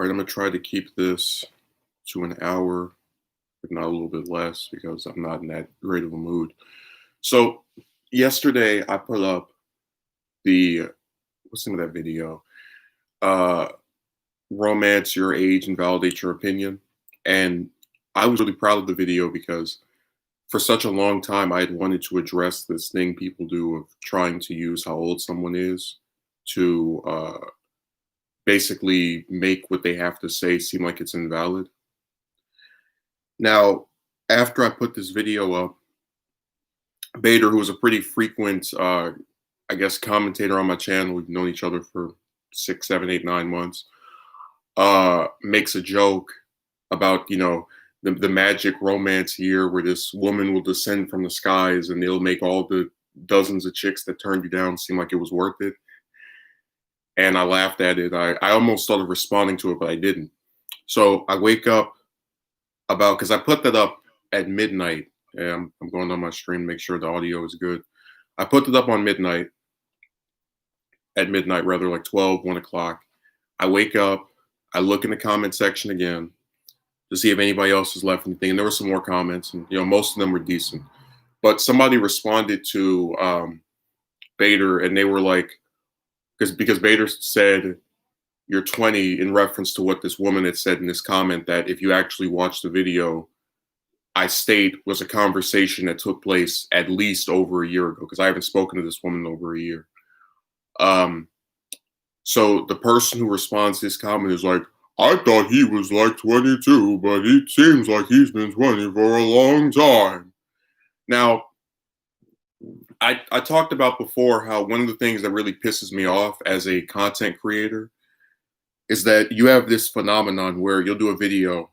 All right, I'm gonna try to keep this to an hour, if not a little bit less, because I'm not in that great of a mood. So yesterday I put up the what's the name of that video? Uh Romance your age and validate your opinion. And I was really proud of the video because for such a long time I had wanted to address this thing people do of trying to use how old someone is to basically make what they have to say seem like it's invalid. Now, after I put this video up, Bader, who was a pretty frequent, I guess, commentator on my channel, we've known each other for 6, 7, 8, 9 months, makes a joke about, the magic romance year where this woman will descend from the skies and it'll make all the dozens of chicks that turned you down seem like it was worth it. And I laughed at it. I almost started responding to it, but I didn't. So I wake up because I put that up at midnight. And I'm going on my stream to make sure the audio is good. I put it up on at midnight rather, like 12, 1 o'clock. I wake up, I look in the comment section again to see if anybody else has left anything. And there were some more comments, and most of them were decent. But somebody responded to Bader, and they were like, because Bader said you're 20 in reference to what this woman had said in this comment, that if you actually watch the video, I state was a conversation that took place at least over a year ago, because I haven't spoken to this woman in over a year. So the person who responds to this comment is like, I thought he was like 22, but it seems like he's been 20 for a long time. Now, I talked about before how one of the things that really pisses me off as a content creator is that you have this phenomenon where you'll do a video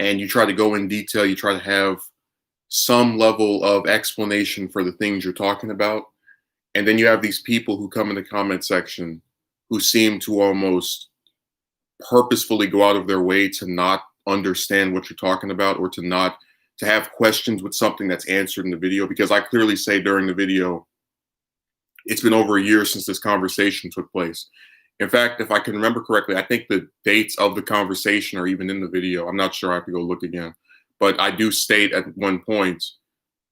and you try to go in detail, you try to have some level of explanation for the things you're talking about. And then you have these people who come in the comment section who seem to almost purposefully go out of their way to not understand what you're talking about, or to have questions with something that's answered in the video. Because I clearly say during the video, it's been over a year since this conversation took place. In fact, if I can remember correctly, I think the dates of the conversation are even in the video. I'm not sure. I have to go look again. But I do state at one point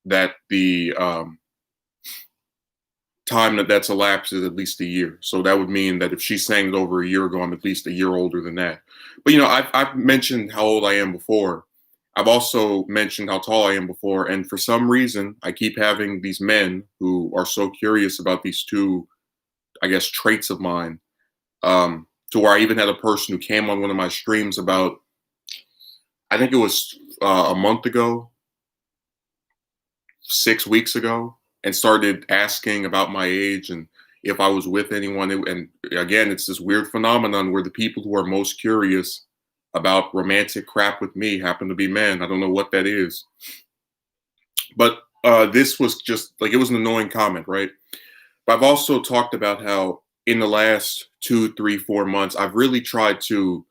that the time that's elapsed is at least a year. So that would mean that if she's saying it over a year ago, I'm at least a year older than that. But, I've mentioned how old I am before. I've also mentioned how tall I am before. And for some reason, I keep having these men who are so curious about these two, I guess, traits of mine. To where I even had a person who came on one of my streams about, I think it was a month ago, 6 weeks ago, and started asking about my age and if I was with anyone. And again, it's this weird phenomenon where the people who are most curious about romantic crap with me happen to be men. I don't know what that is. But this was just like, it was an annoying comment, right? But I've also talked about how in the last 2, 3, 4 months, I've really tried to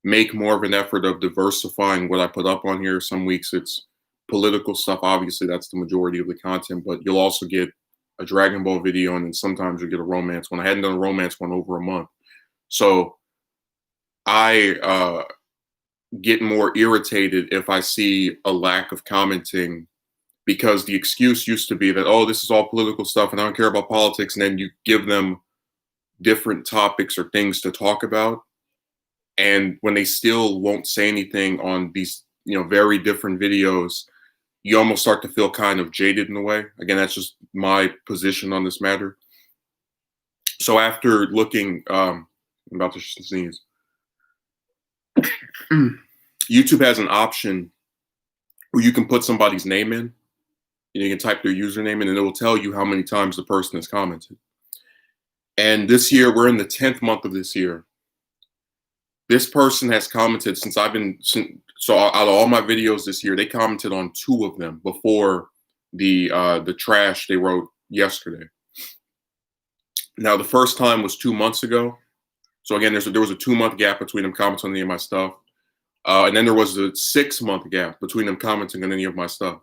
make more of an effort of diversifying what I put up on here. Some weeks it's political stuff. Obviously, that's the majority of the content, but you'll also get a Dragon Ball video, and then sometimes you'll get a romance one. I hadn't done a romance one over a month. So I get more irritated if I see a lack of commenting, because the excuse used to be that, oh, this is all political stuff and I don't care about politics. And then you give them different topics or things to talk about. And when they still won't say anything on these, very different videos, you almost start to feel kind of jaded in a way. Again, that's just my position on this matter. So after looking, I'm about to sneeze. YouTube has an option where you can put somebody's name in, and you can type their username in, and it will tell you how many times the person has commented. And this year, we're in the 10th month of this year. This person has commented so out of all my videos this year, they commented on 2 of them before the trash they wrote yesterday. Now, the first time was 2 months ago. So again, there was a 2-month gap between them commenting on any of my stuff. And then there was a 6-month gap between them commenting on any of my stuff.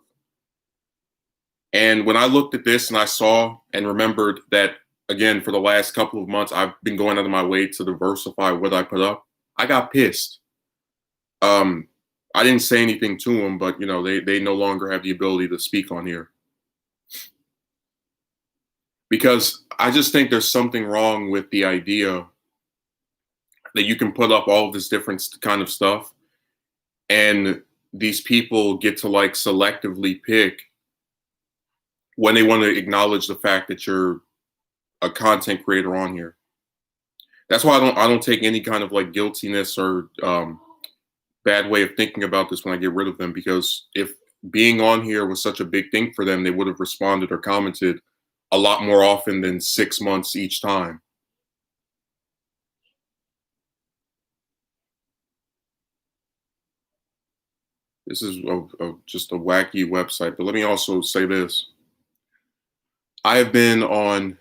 And when I looked at this and I saw and remembered that, again, for the last couple of months, I've been going out of my way to diversify what I put up, I got pissed. Um, I didn't say anything to them, but they no longer have the ability to speak on here because I just think there's something wrong with the idea that you can put up all of this different kind of stuff and these people get to like selectively pick when they want to acknowledge the fact that you're a content creator on here. That's why I don't take any kind of like guiltiness or bad way of thinking about this when I get rid of them, because if being on here was such a big thing for them, they would have responded or commented a lot more often than 6 months each time. This is just a wacky website. But let me also say this. I have been on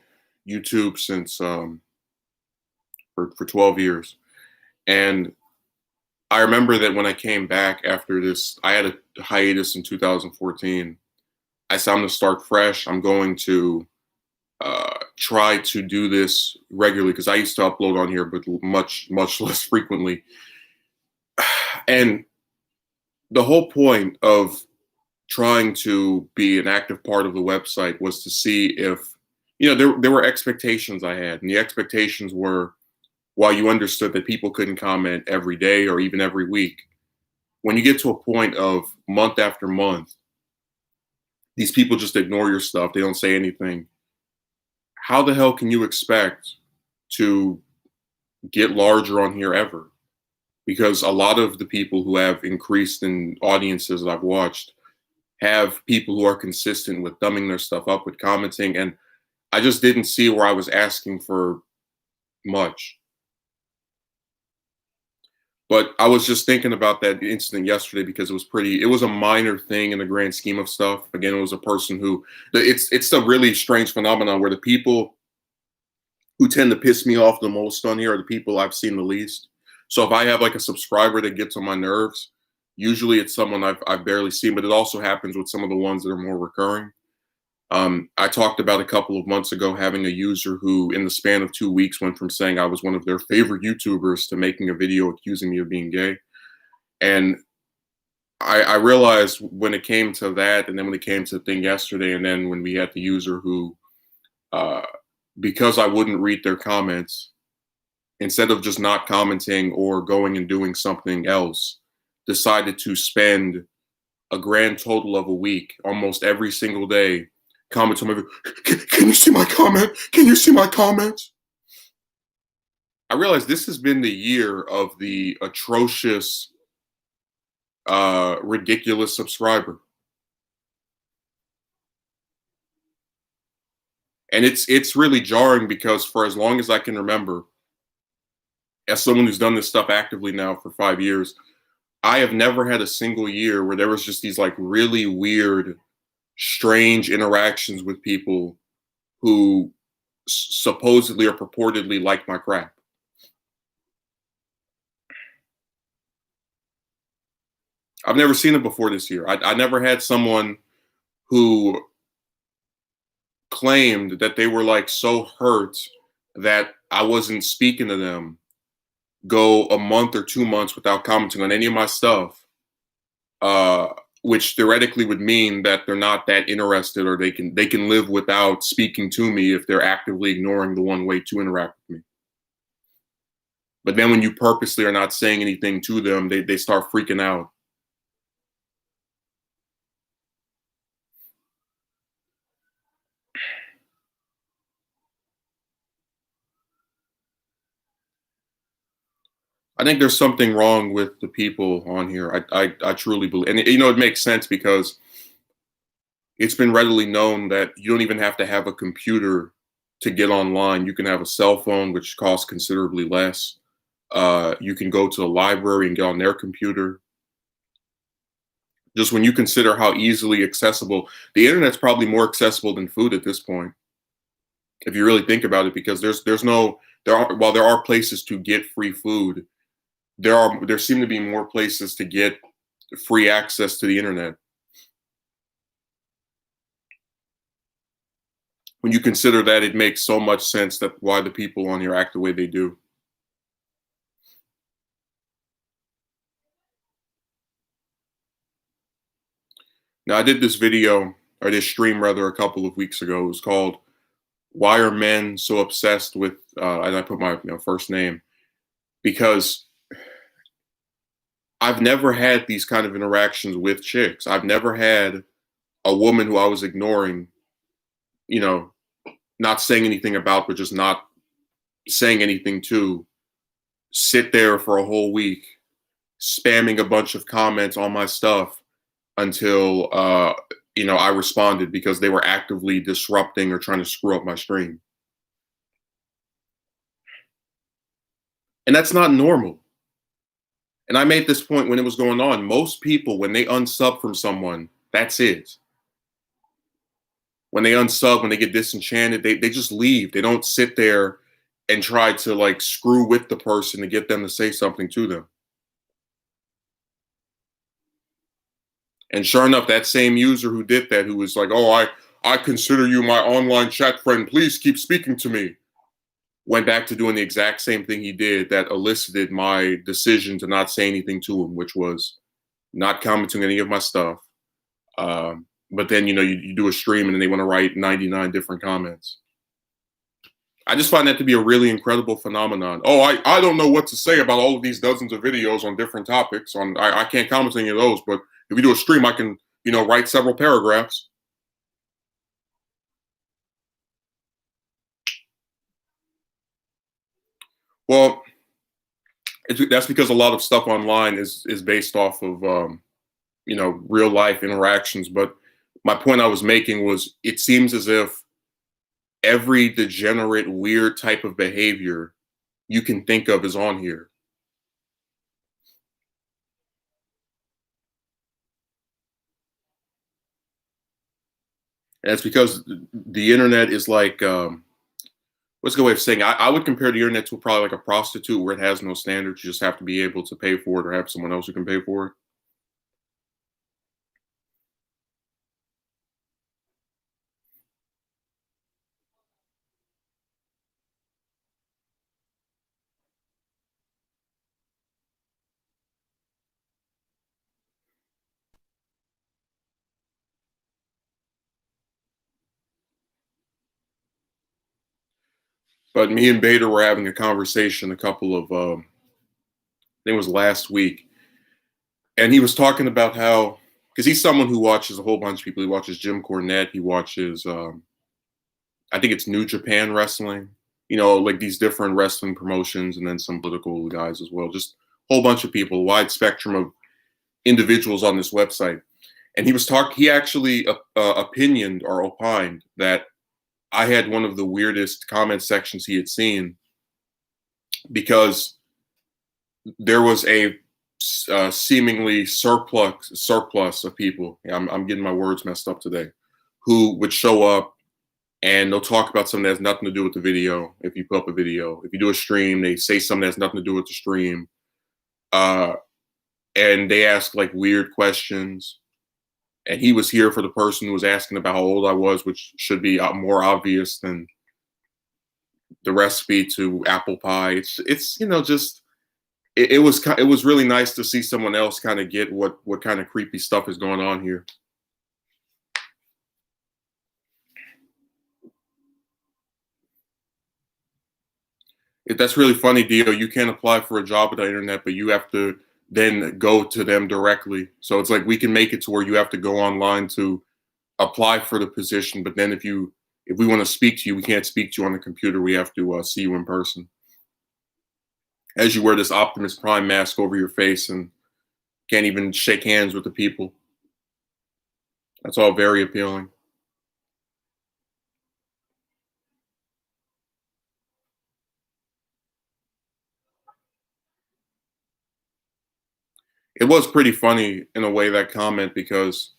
YouTube since for 12 years. And I remember that when I came back after this, I had a hiatus in 2014. I said, I'm going to start fresh. I'm going to try to do this regularly because I used to upload on here, but much less frequently. And the whole point of trying to be an active part of the website was to see if, there were expectations I had. And the expectations were, while you understood that people couldn't comment every day or even every week, when you get to a point of month after month, these people just ignore your stuff. They don't say anything. How the hell can you expect to get larger on here ever? Because a lot of the people who have increased in audiences that I've watched have people who are consistent with thumbing their stuff up, with commenting, and I just didn't see where I was asking for much. But I was just thinking about that incident yesterday because it was a minor thing in the grand scheme of stuff. Again, it was a person who, it's a really strange phenomenon where the people who tend to piss me off the most on here are the people I've seen the least. So if I have like a subscriber that gets on my nerves, usually it's someone I've barely seen, but it also happens with some of the ones that are more recurring. I talked about a couple of months ago having a user who, in the span of 2 weeks, went from saying I was one of their favorite YouTubers to making a video accusing me of being gay. And I realized when it came to that, and then when it came to the thing yesterday, and then when we had the user who, uh, because I wouldn't read their comments, instead of just not commenting or going and doing something else, decided to spend a grand total of a week, almost every single day, comment on my video. Can you see my comment? Can you see my comments? I realized this has been the year of the atrocious, ridiculous subscriber. And it's really jarring because for as long as I can remember, as someone who's done this stuff actively now for 5 years, I have never had a single year where there was just these like really weird, strange interactions with people who supposedly or purportedly like my crap. I've never seen it before this year. I never had someone who claimed that they were like so hurt that I wasn't speaking to them go a month or 2 months without commenting on any of my stuff, uh, which theoretically would mean that they're not that interested, or they can live without speaking to me if they're actively ignoring the one way to interact with me. But then when you purposely are not saying anything to them, they start freaking out. I think there's something wrong with the people on here. I truly believe, and it makes sense because it's been readily known that you don't even have to have a computer to get online. You can have a cell phone, which costs considerably less. You can go to a library and get on their computer. Just when you consider how easily accessible the internet's probably more accessible than food at this point, if you really think about it, because there's no there are while there are places to get free food, there seem to be more places to get free access to the internet. When you consider that, it makes so much sense that why the people on here act the way they do. Now, I did this video, or this stream rather, a couple of weeks ago. It was called "Why Are Men So Obsessed with?" And I put my first name because I've never had these kind of interactions with chicks. I've never had a woman who I was ignoring, you know, not saying anything about, but just not saying anything to, sit there for a whole week, spamming a bunch of comments on my stuff until I responded because they were actively disrupting or trying to screw up my stream. And that's not normal. And I made this point when it was going on. Most people, when they unsub from someone, that's it. When they unsub, when they get disenchanted, they just leave. They don't sit there and try to like screw with the person to get them to say something to them. And sure enough, that same user who did that, who was like, "Oh, I consider you my online chat friend. Please keep speaking to me," went back to doing the exact same thing he did that elicited my decision to not say anything to him, which was not commenting any of my stuff. But then, you do a stream and then they want to write 99 different comments. I just find that to be a really incredible phenomenon. Oh, I don't know what to say about all of these dozens of videos on different topics. I can't comment on any of those, but if we do a stream, I can, write several paragraphs. Well, that's because a lot of stuff online is based off of real life interactions. But my point I was making was, it seems as if every degenerate, weird type of behavior you can think of is on here. And it's because the internet is like, what's a good way of saying it? I would compare the internet to probably like a prostitute where it has no standards. You just have to be able to pay for it or have someone else who can pay for it. But me and Beta were having a conversation a couple of, I think it was last week, and he was talking about how, because he's someone who watches a whole bunch of people. He watches Jim Cornette. He watches, I think it's New Japan Wrestling. Like these different wrestling promotions, and then some political guys as well. Just a whole bunch of people, wide spectrum of individuals on this website. And he was talking. He actually opinioned or opined that I had one of the weirdest comment sections he had seen, because there was a seemingly surplus of people. Yeah, I'm getting my words messed up today. Who would show up and they'll talk about something that has nothing to do with the video. If you put up a video, if you do a stream, they say something that has nothing to do with the stream, and they ask like weird questions. And he was here for the person who was asking about how old I was, which should be more obvious than the recipe to apple pie. It's just it was really nice to see someone else kind of get what kind of creepy stuff is going on here. That's really funny, Dio. You can't apply for a job with the internet, but you have to then go to them directly. So it's like we can make it to where you have to go online to apply for the position, but then if we want to speak to you, we can't speak to you on the computer. We have to see you in person. As you wear this Optimus Prime mask over your face and can't even shake hands with the people. That's all very appealing. It was pretty funny in a way, that comment, because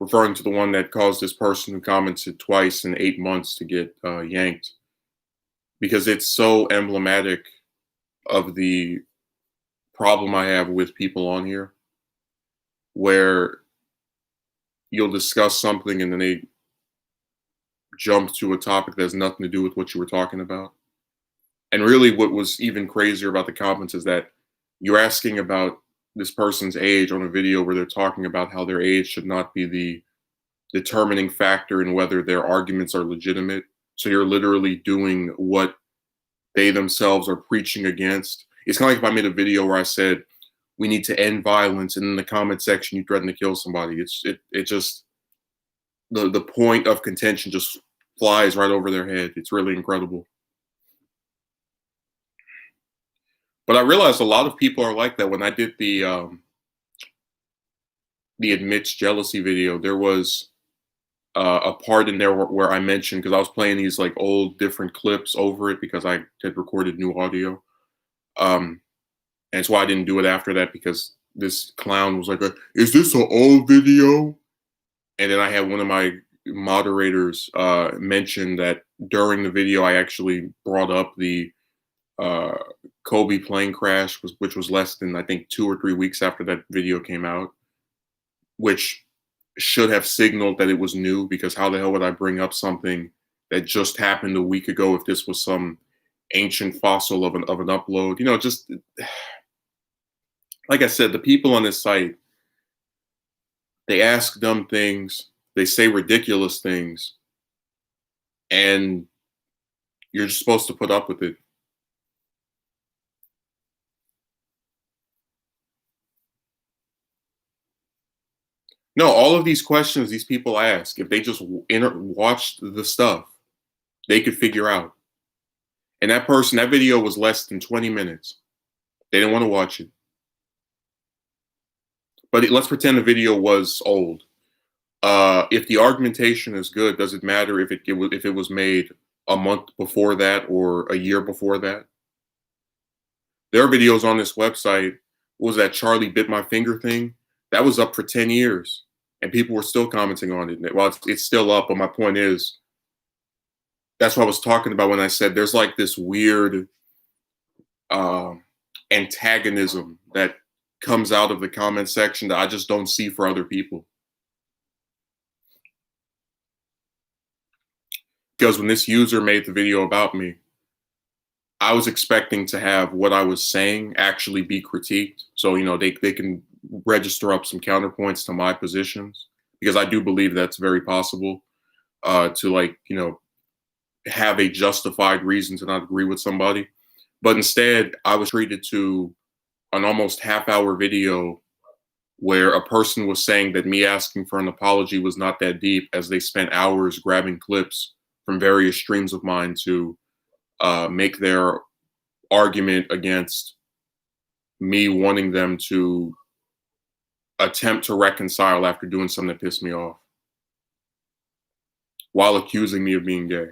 referring to the one that caused this person who commented twice in 8 months to get yanked, because it's so emblematic of the problem I have with people on here, where you'll discuss something and then they jump to a topic that has nothing to do with what you were talking about. And really, what was even crazier about the comments is that you're asking about this person's age on a video where they're talking about how their age should not be the determining factor in whether their arguments are legitimate. So you're literally doing what they themselves are preaching against. It's kind of like if I made a video where I said we need to end violence, and in the comment section you threaten to kill somebody. It just the point of contention just flies right over their head. It's really incredible. But I realized a lot of people are like that. When I did the admits jealousy video, there was a part in there where I mentioned, because I was playing these like old different clips over it because I had recorded new audio. And that's why I didn't do it after that, because this clown was like, "Is this an old video?" And then I had one of my moderators mention that during the video I actually brought up the uh, Kobe plane crash, which was less than, I think, 2 or 3 weeks after that video came out, which should have signaled that it was new, because how the hell would I bring up something that just happened a week ago if this was some ancient fossil of an upload? Just like I said, the people on this site, they ask dumb things, they say ridiculous things, and you're just supposed to put up with it. No, all of these questions these people ask, if they just watched the stuff, they could figure out. And that video was less than 20 minutes. They didn't want to watch it. But let's pretend the video was old. If the argumentation is good, does it matter if it was made a month before that or a year before that? There are videos on this website. What was that Charlie bit my finger thing? That was up for 10 years, and people were still commenting on it. Well, it's still up, but my point is, that's what I was talking about when I said there's like this weird antagonism that comes out of the comment section that I just don't see for other people. Because when this user made the video about me, I was expecting to have what I was saying actually be critiqued. So, they can register up some counterpoints to my positions, because I do believe that's very possible, to have a justified reason to not agree with somebody. But instead, I was treated to an almost half-hour video where a person was saying that me asking for an apology was not that deep, as they spent hours grabbing clips from various streams of mine to make their argument against me wanting them to attempt to reconcile after doing something that pissed me off, while accusing me of being gay.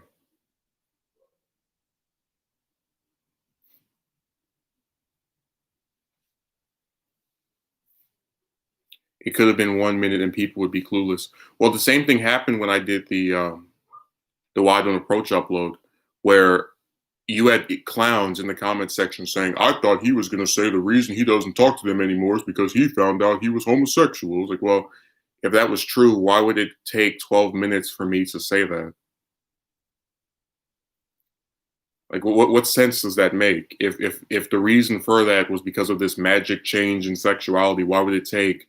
It could have been 1 minute and people would be clueless. Well, the same thing happened when I did the Why Don't Approach upload, where you had clowns in the comment section saying, "I thought he was going to say the reason he doesn't talk to them anymore is because he found out he was homosexual." I was like, well, if that was true, why would it take 12 minutes for me to say that? Like, what sense does that make? If the reason for that was because of this magic change in sexuality, why would it take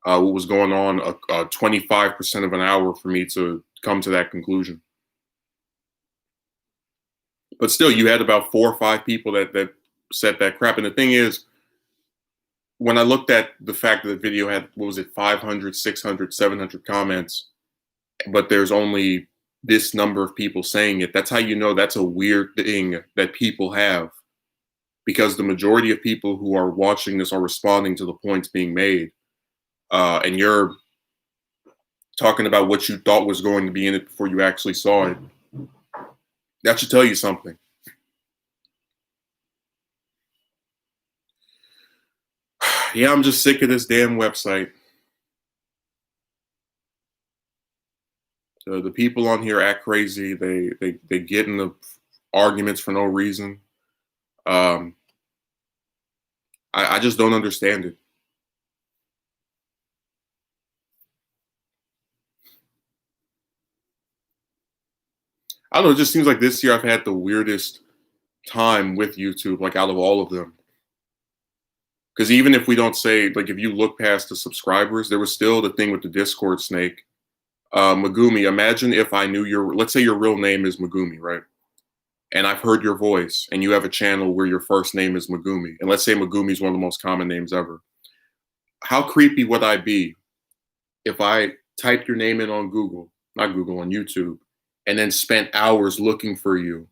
what was going on 25% of an hour for me to come to that conclusion? But still, you had about 4 or 5 people that said that crap. And the thing is, when I looked at the fact that the video had, what was it, 500, 600, 700 comments, but there's only this number of people saying it, that's how you know that's a weird thing that people have. Because the majority of people who are watching this are responding to the points being made. And you're talking about what you thought was going to be in it before you actually saw it. That should tell you something. Yeah, I'm just sick of this damn website. The people on here act crazy. They get in the arguments for no reason. I just don't understand it. I don't know. It just seems like this year I've had the weirdest time with YouTube, like out of all of them. Because even if we don't say, like, if you look past the subscribers, there was still the thing with the Discord snake. Megumi, imagine if I knew let's say your real name is Megumi, right? And I've heard your voice, and you have a channel where your first name is Megumi. And let's say Megumi is one of the most common names ever. How creepy would I be if I typed your name in on Google, not Google, on YouTube, and then spent hours looking for you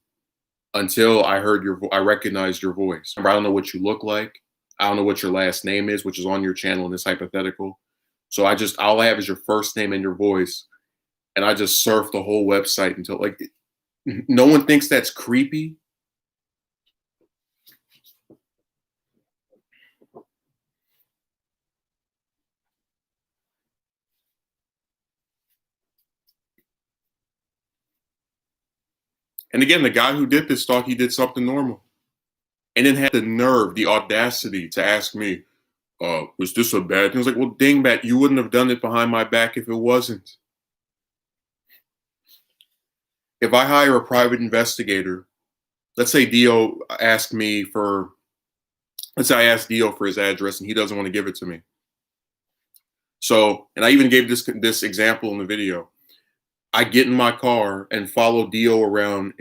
until I heard I recognized your voice. I don't know what you look like. I don't know what your last name is, which is on your channel in this hypothetical. So all I have is your first name and your voice, and I just surf the whole website until like no one thinks that's creepy. And again, the guy who did this thought he did something normal, and then had the nerve, the audacity to ask me, was this a bad thing? I was like, well, dingbat, you wouldn't have done it behind my back if it wasn't. If I hire a private investigator, let's say Dio asked me for, let's say I asked Dio for his address and he doesn't want to give it to me. So, and I even gave this example in the video. I get in my car and follow Dio around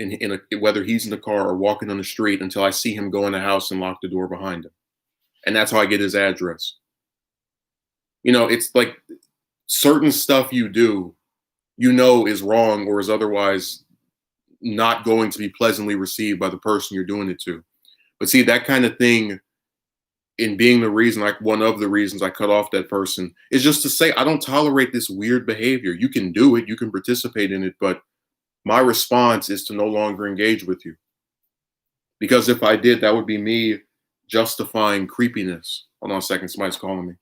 whether he's in the car or walking on the street until I see him go in the house and lock the door behind him. And that's how I get his address. You know, it's like certain stuff you do, is wrong or is otherwise not going to be pleasantly received by the person you're doing it to. But see, that kind of thing, in being the reason, like one of the reasons I cut off that person, is just to say, I don't tolerate this weird behavior. You can do it, you can participate in it, but my response is to no longer engage with you. Because if I did, that would be me justifying creepiness. Hold on a second, somebody's calling me.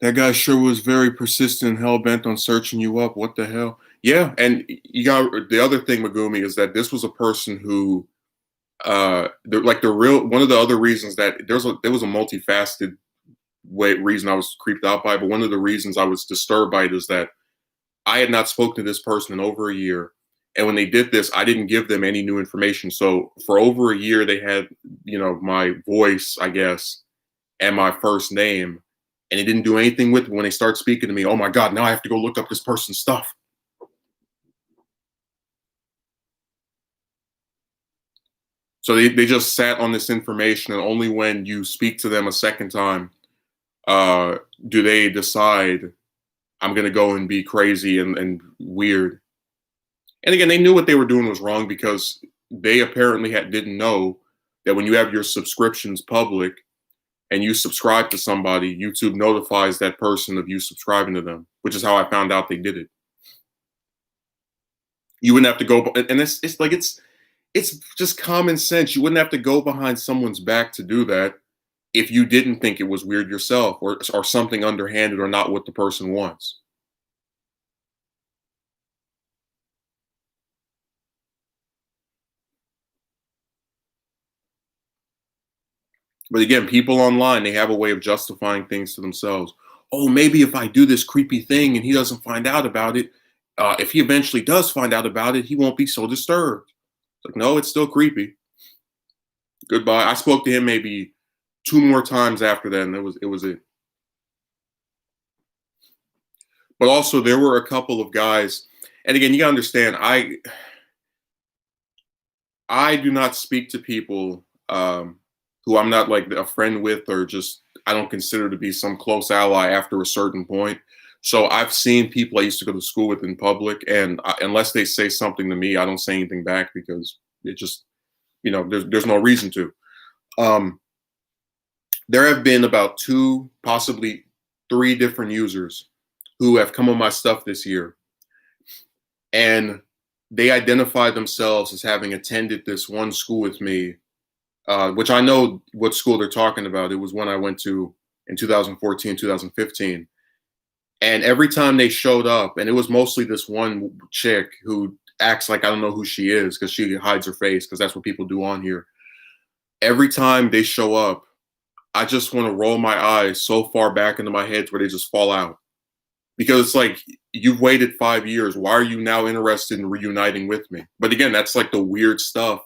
That guy sure was very persistent, hell bent on searching you up. What the hell? Yeah, and you got the other thing, Megumi, is that this was a person who, like the real one of the other reasons that there was a multifaceted reason I was creeped out by, but one of the reasons I was disturbed by it is that I had not spoken to this person in over a year, and when they did this, I didn't give them any new information. So for over a year, they had my voice, I guess, and my first name, and he didn't do anything with it. When they start speaking to me, oh my God, now I have to go look up this person's stuff. So they just sat on this information, and only when you speak to them a second time do they decide I'm going to go and be crazy and weird. And again, they knew what they were doing was wrong because they apparently didn't know that when you have your subscriptions public and you subscribe to somebody, YouTube notifies that person of you subscribing to them, which is how I found out they did it. You wouldn't have to go, and it's just common sense. You wouldn't have to go behind someone's back to do that if you didn't think it was weird yourself or something underhanded or not what the person wants. But again, people online, they have a way of justifying things to themselves. Oh, maybe if I do this creepy thing and he doesn't find out about it, if he eventually does find out about it, he won't be so disturbed. It's like, no, it's still creepy. Goodbye. I spoke to him maybe two more times after that, and it was it. But also, there were a couple of guys, and again, you gotta understand, I do not speak to people who I'm not like a friend with or just I don't consider to be some close ally after a certain point. So I've seen people I used to go to school with in public, and unless they say something to me, I don't say anything back because it just there's no reason to. Um, there have been about two, possibly three different users who have come on my stuff this year, and they identify themselves as having attended this one school with me, which I know what school they're talking about. It was one I went to in 2014, 2015. And every time they showed up, and it was mostly this one chick who acts like I don't know who she is because she hides her face because that's what people do on here. Every time they show up, I just want to roll my eyes so far back into my head where they just fall out. because it's like you've waited 5 years. Why are you now interested in reuniting with me? But again, that's like the weird stuff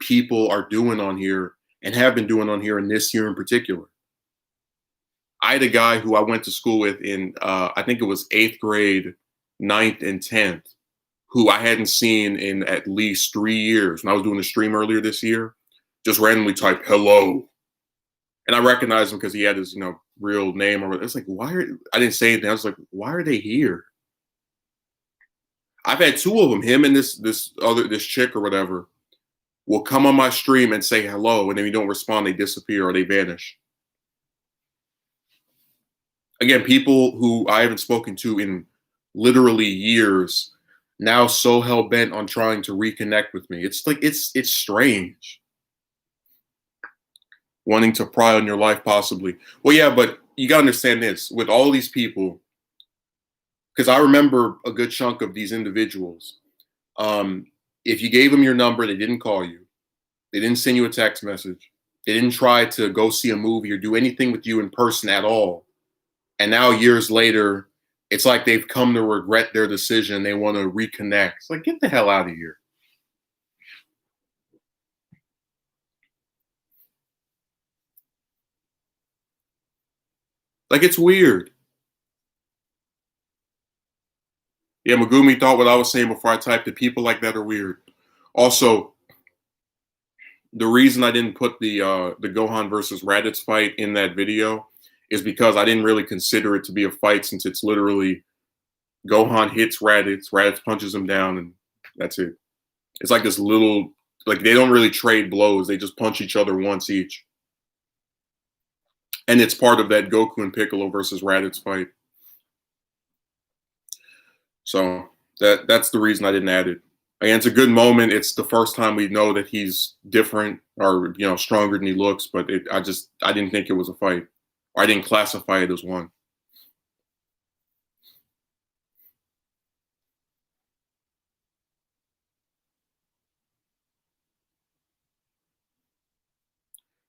people are doing on here and have been doing on here in this year in particular. I had a guy who I went to school with in, I think it was eighth grade, ninth, and 10th, who I hadn't seen in at least 3 years. When I was doing the stream earlier this year, just randomly typed hello. And I recognized him because he had his, real name. It's like, I didn't say anything. I was like, why are they here? I've had two of them, him and this chick or whatever, will come on my stream and say hello, and then you don't respond, they disappear or they vanish. Again, people who I haven't spoken to in literally years now so hell bent on trying to reconnect with me. It's like it's strange. Wanting to pry on your life, possibly. Well, yeah, but you gotta understand this with all these people, because I remember a good chunk of these individuals. If you gave them your number, they didn't call you, they didn't send you a text message, they didn't try to go see a movie or do anything with you in person at all. And now, years later, it's like they've come to regret their decision. They want to reconnect. It's like, get the hell out of here. Like, it's weird. Yeah, Megumi thought what I was saying before I typed it. People like that are weird. Also, the reason I didn't put the Gohan versus Raditz fight in that video is because I didn't really consider it to be a fight, since it's literally Gohan hits Raditz, Raditz punches him down, and that's it. It's like this little, like, they don't really trade blows. They just punch each other once each. And it's part of that Goku and Piccolo versus Raditz fight. So that's the reason I didn't add it. Again, it's a good moment. It's the first time we know that he's different or stronger than he looks. But I didn't think it was a fight. Or I didn't classify it as one.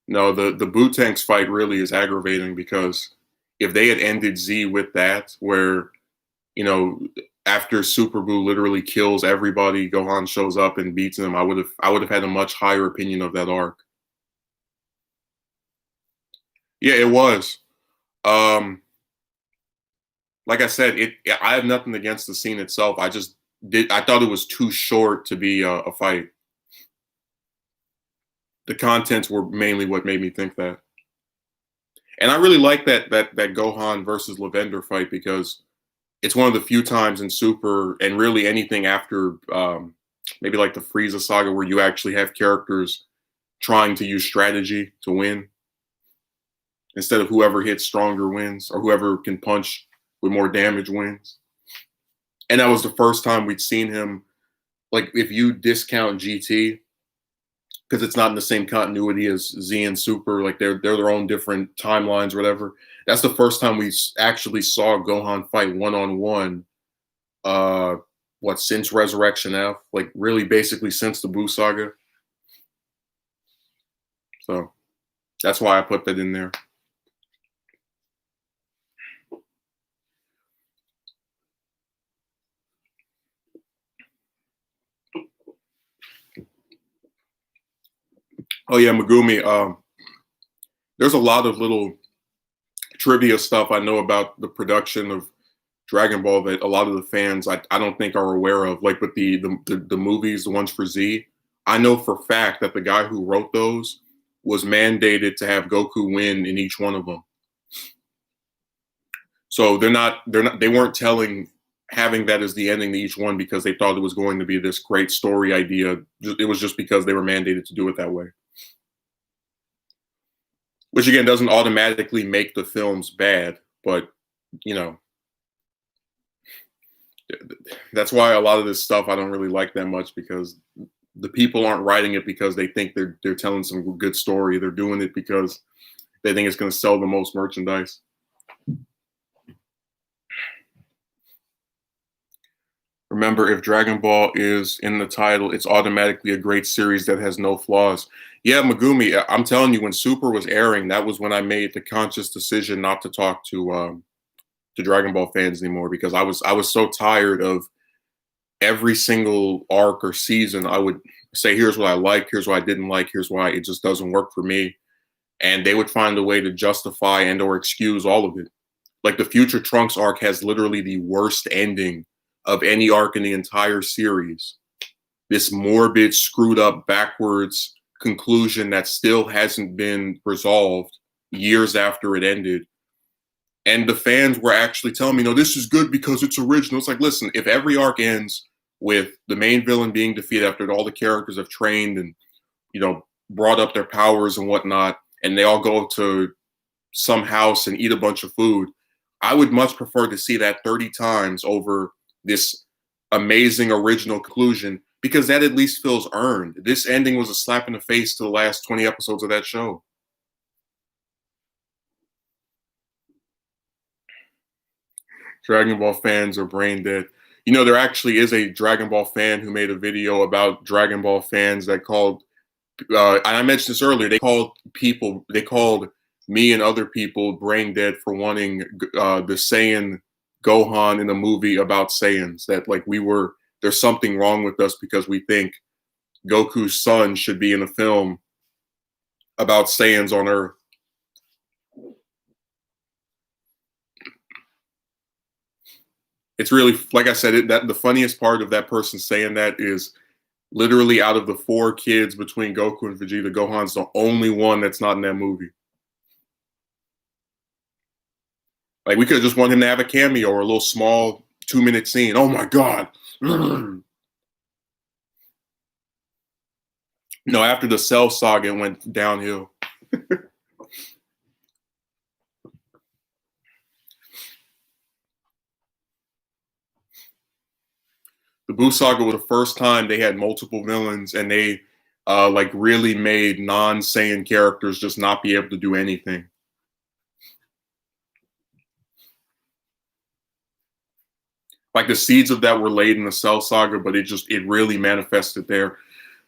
No, the Bootanks fight really is aggravating, because if they had ended Z with that, where after Super Buu literally kills everybody, Gohan shows up and beats him, I would have had a much higher opinion of that arc. Yeah, it was. Like I said, I have nothing against the scene itself. I thought it was too short to be a fight. The contents were mainly what made me think that. And I really like that Gohan versus Lavender fight, because it's one of the few times in Super, and really anything after maybe like the Frieza saga, where you actually have characters trying to use strategy to win, instead of whoever hits stronger wins, or whoever can punch with more damage wins. And that was the first time we'd seen him. Like, if you discount GT, because it's not in the same continuity as Z and Super, like they're their own different timelines or whatever. That's the first time we actually saw Gohan fight one-on-one. Since Resurrection F? Like, really, basically since the Buu saga. So that's why I put that in there. Oh yeah, Megumi. There's a lot of little trivia stuff I know about the production of Dragon Ball that a lot of the fans I don't think are aware of. Like with the movies, the ones for Z, I know for a fact that the guy who wrote those was mandated to have Goku win in each one of them. So they weren't having that as the ending to each one because they thought it was going to be this great story idea. It was just because they were mandated to do it that way. Which again doesn't automatically make the films bad, but that's why a lot of this stuff I don't really like that much, because the people aren't writing it because they think they're telling some good story. They're doing it because they think it's going to sell the most merchandise. Remember, if Dragon Ball is in the title, it's automatically a great series that has no flaws. Yeah, Megumi, I'm telling you, when Super was airing, that was when I made the conscious decision not to talk to to Dragon Ball fans anymore because I was so tired of every single arc or season. I would say, here's what I liked, here's what I didn't like, here's why it just doesn't work for me. And they would find a way to justify and or excuse all of it. Like the Future Trunks arc has literally the worst ending of any arc in the entire series. This morbid, screwed up, backwards conclusion that still hasn't been resolved years after it ended. And the fans were actually telling me, no, this is good because it's original. It's like, listen, if every arc ends with the main villain being defeated after all the characters have trained and, brought up their powers and whatnot, and they all go to some house and eat a bunch of food, I would much prefer to see that 30 times over this amazing original conclusion because that at least feels earned. This ending was a slap in the face to the last 20 episodes of that show. Dragon Ball fans are brain dead. There actually is a Dragon Ball fan who made a video about Dragon Ball fans that called, and I mentioned this earlier, they called me and other people brain dead for wanting the Saiyan Gohan in a movie about Saiyans. That like there's something wrong with us because we think Goku's son should be in a film about Saiyans on Earth. It's really, like I said, that the funniest part of that person saying that is literally out of the 4 kids between Goku and Vegeta, Gohan's the only one that's not in that movie. Like we could have just want him to have a cameo or a little small 2-minute scene. Oh my God. No, after the Cell saga, it went downhill. The Buu saga was the first time they had multiple villains and they like really made non-Saiyan characters just not be able to do anything. Like the seeds of that were laid in the Cell saga, but it really manifested there.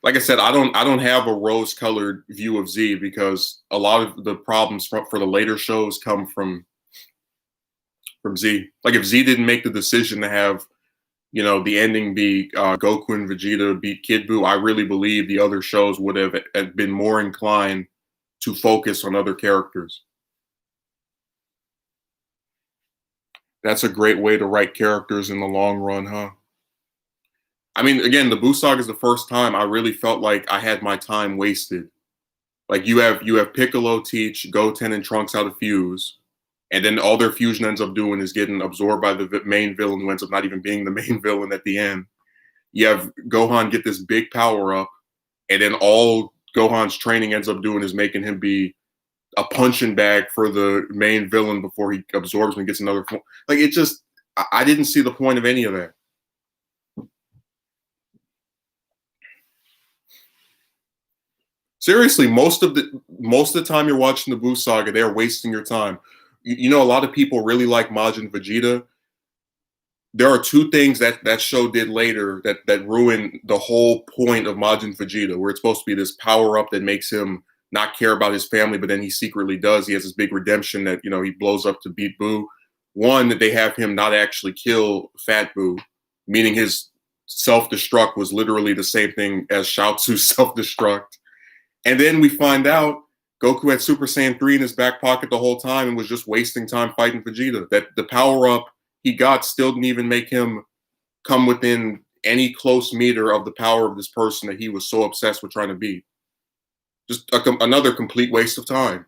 Like I said, I don't have a rose-colored view of Z because a lot of the problems for the later shows come from Z. Like if Z didn't make the decision to have the ending be Goku and Vegeta beat Kid Buu, I really believe the other shows would have been more inclined to focus on other characters. That's a great way to write characters in the long run, huh? I mean, again, the Buu saga is the first time I really felt like I had my time wasted. Like you have Piccolo teach Goten and Trunks how to fuse, and then all their fusion ends up doing is getting absorbed by the main villain who ends up not even being the main villain at the end. You have Gohan get this big power up, and then all Gohan's training ends up doing is making him be a punching bag for the main villain before he absorbs and gets another form. Like it just, I didn't see the point of any of that. Seriously, most of the time you're watching the Buu saga, they're wasting your time. A lot of people really like Majin Vegeta. There are 2 things that show did later that ruin the whole point of Majin Vegeta, where it's supposed to be this power up that makes him not care about his family, but then he secretly does. He has this big redemption that he blows up to beat Buu. One, that they have him not actually kill Fat Buu, meaning his self-destruct was literally the same thing as Chaozu's self-destruct. And then we find out Goku had Super Saiyan 3 in his back pocket the whole time and was just wasting time fighting Vegeta. That the power-up he got still didn't even make him come within any close meter of the power of this person that he was so obsessed with trying to beat. Just another complete waste of time.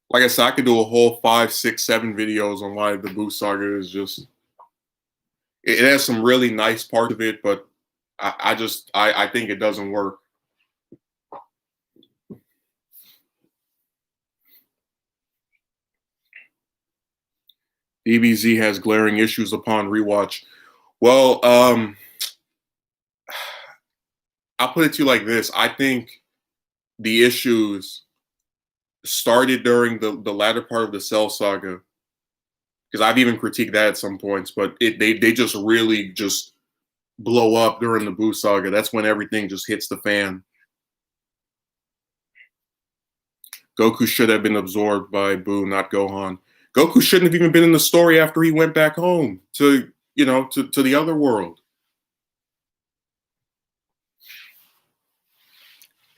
Like I said, I could do a whole 5, 6, 7 videos on why the Buu saga is just... It has some really nice parts of it, but I think it doesn't work. DBZ has glaring issues upon rewatch. Well, I'll put it to you like this. I think the issues started during the latter part of the Cell saga, because I've even critiqued that at some points, but they just really just blow up during the Buu saga. That's when everything just hits the fan. Goku should have been absorbed by Buu, not Gohan. Goku shouldn't have even been in the story after he went back home to, to the other world.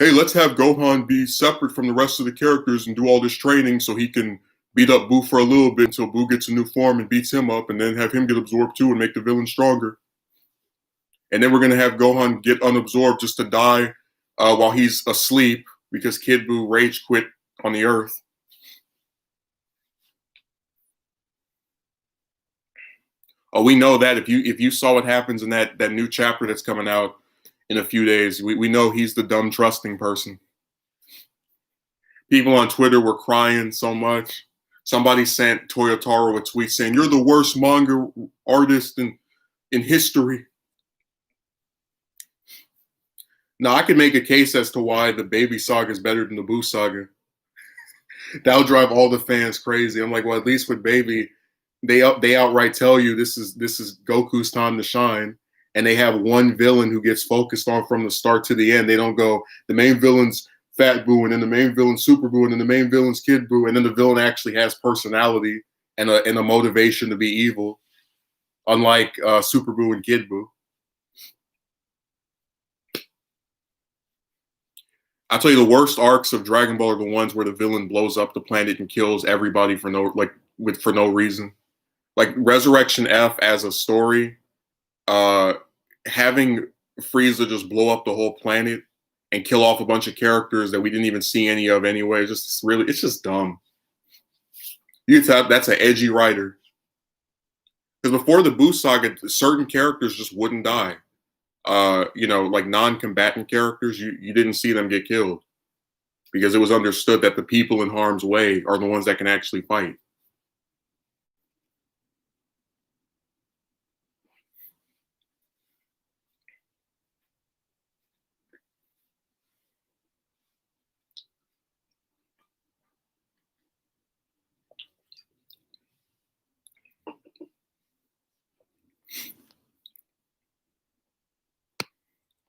Hey, let's have Gohan be separate from the rest of the characters and do all this training so he can beat up Buu for a little bit until Buu gets a new form and beats him up, and then have him get absorbed too and make the villain stronger. And then we're gonna have Gohan get unabsorbed just to die while he's asleep because Kid Buu rage quit on the Earth. Oh, we know that if you saw what happens in that new chapter that's coming out in a few days, we know he's the dumb trusting person. People on Twitter were crying so much. Somebody sent Toyotaro a tweet saying, "You're the worst manga artist in history." Now I can make a case as to why the Baby Saga is better than the Buu Saga. That'll drive all the fans crazy. I'm like, well, at least with Baby, they outright tell you this is Goku's time to shine, and they have one villain who gets focused on from the start to the end. They don't go the main villain's Fat Buu, and then the main villain's Super Buu, and then the main villain's Kid Buu, and then the villain actually has personality and a motivation to be evil, unlike Super Buu and Kid Buu. I'll tell you, the worst arcs of Dragon Ball are the ones where the villain blows up the planet and kills everybody for no reason. Like Resurrection F as a story, having Frieza just blow up the whole planet and kill off a bunch of characters that we didn't even see any of anyway. It's just dumb. You can tell that's an edgy writer. Because before the Buu Saga, certain characters just wouldn't die. Like non-combatant characters, you didn't see them get killed because it was understood that the people in harm's way are the ones that can actually fight.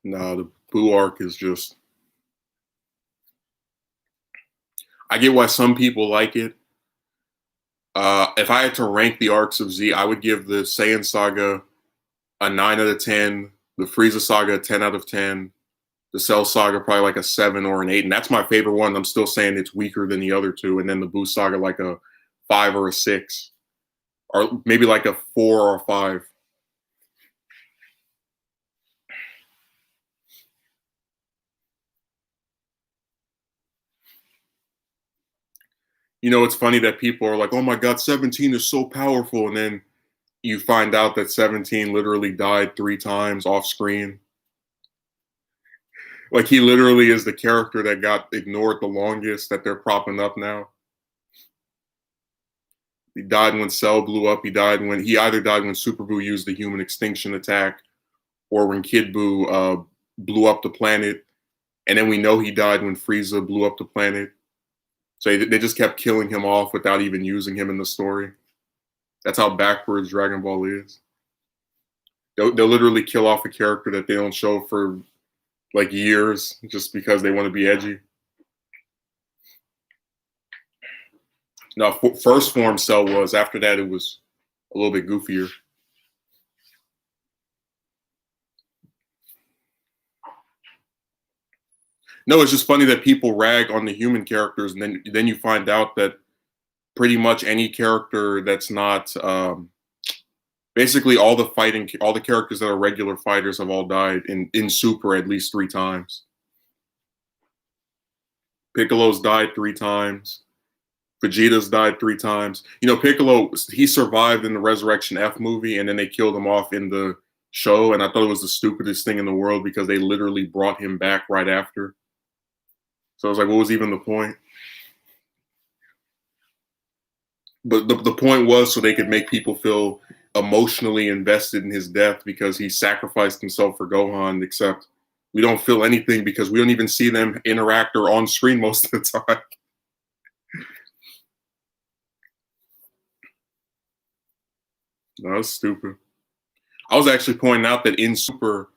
No, the Buu arc is just. I get why some people like it. If I had to rank the arcs of Z, I would give the Saiyan Saga a 9 out of 10, the Frieza Saga a 10 out of 10, the Cell Saga probably like a 7 or an 8, and that's my favorite one. I'm still saying it's weaker than the other two, and then the Buu Saga like a 5 or a 6, or maybe like a 4 or a 5. It's funny that people are like, "Oh my God, 17 is so powerful," and then you find out that 17 literally died 3 times off screen. Like he literally is the character that got ignored the longest that they're propping up now. He died when Cell blew up. He either died when Super Buu used the human extinction attack, or when Kid Buu blew up the planet, and then we know he died when Frieza blew up the planet. So they just kept killing him off without even using him in the story. That's how backwards Dragon Ball is. They'll literally kill off a character that they don't show for like years just because they want to be edgy. Now, first form Cell was. After that, it was a little bit goofier. No, it's just funny that people rag on the human characters, and then you find out that pretty much any character that's not basically all the characters that are regular fighters have all died in Super at least 3 times. Piccolo's died 3 times. Vegeta's died 3 times. Piccolo, he survived in the Resurrection F movie, and then they killed him off in the show, and I thought it was the stupidest thing in the world because they literally brought him back right after. So I was like, what was even the point? But the point was so they could make people feel emotionally invested in his death because he sacrificed himself for Gohan, except we don't feel anything because we don't even see them interact or on screen most of the time. No, that's stupid. I was actually pointing out that in Super,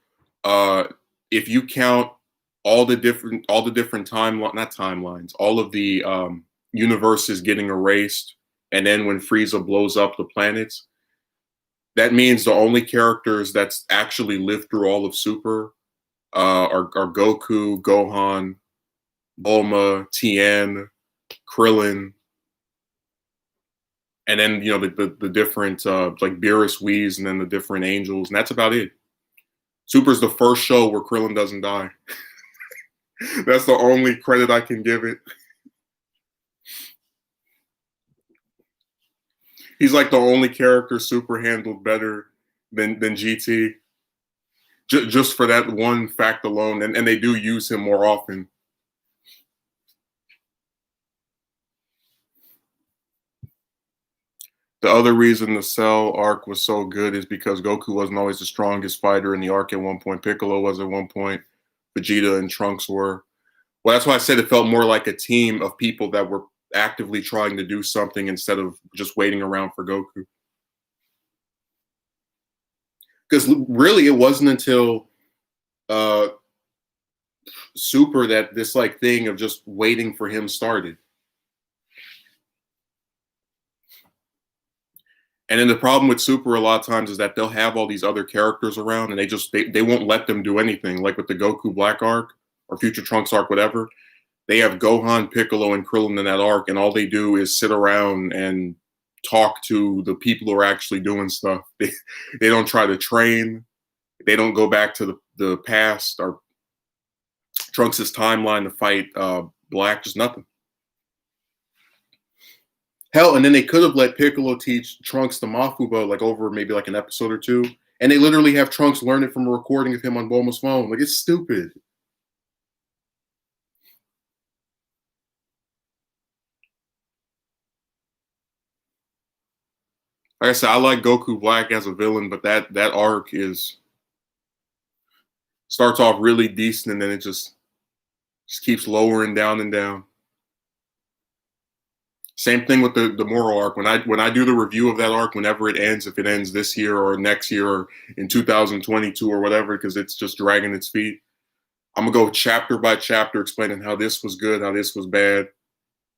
if you count all the different timeline not timelines, all of the universes getting erased, and then when Frieza blows up the planets, that means the only characters that's actually lived through all of Super are Goku, Gohan, Bulma, Tien, Krillin, and then the different like Beerus, Whis, and then the different angels, and that's about it. Super's the first show where Krillin doesn't die. That's the only credit I can give it. He's like the only character Super handled better than GT, just for that one fact alone, and they do use him more often. The other reason the Cell arc was so good is because Goku wasn't always the strongest fighter in the arc at one point. Piccolo was at one point. Vegeta and Trunks were. Well, that's why I said it felt more like a team of people that were actively trying to do something instead of just waiting around for Goku. Because really, it wasn't until Super that this like thing of just waiting for him started. And then the problem with Super a lot of times is that they'll have all these other characters around and they won't let them do anything. Like with the Goku Black arc or Future Trunks arc, whatever. They have Gohan, Piccolo, and Krillin in that arc, and all they do is sit around and talk to the people who are actually doing stuff. They don't try to train. They don't go back to the past or Trunks' timeline to fight Black, just nothing. Hell, and then they could have let Piccolo teach Trunks the Mafuba like over maybe like an episode or two, and they literally have Trunks learn it from a recording of him on Bulma's phone. Like, it's stupid. Like I said, I like Goku Black as a villain, but that arc starts off really decent and then it just keeps lowering down and down. Same thing with the Moro arc. When I do the review of that arc, whenever it ends, if it ends this year or next year or in 2022 or whatever, because it's just dragging its feet, I'm gonna go chapter by chapter explaining how this was good, how this was bad,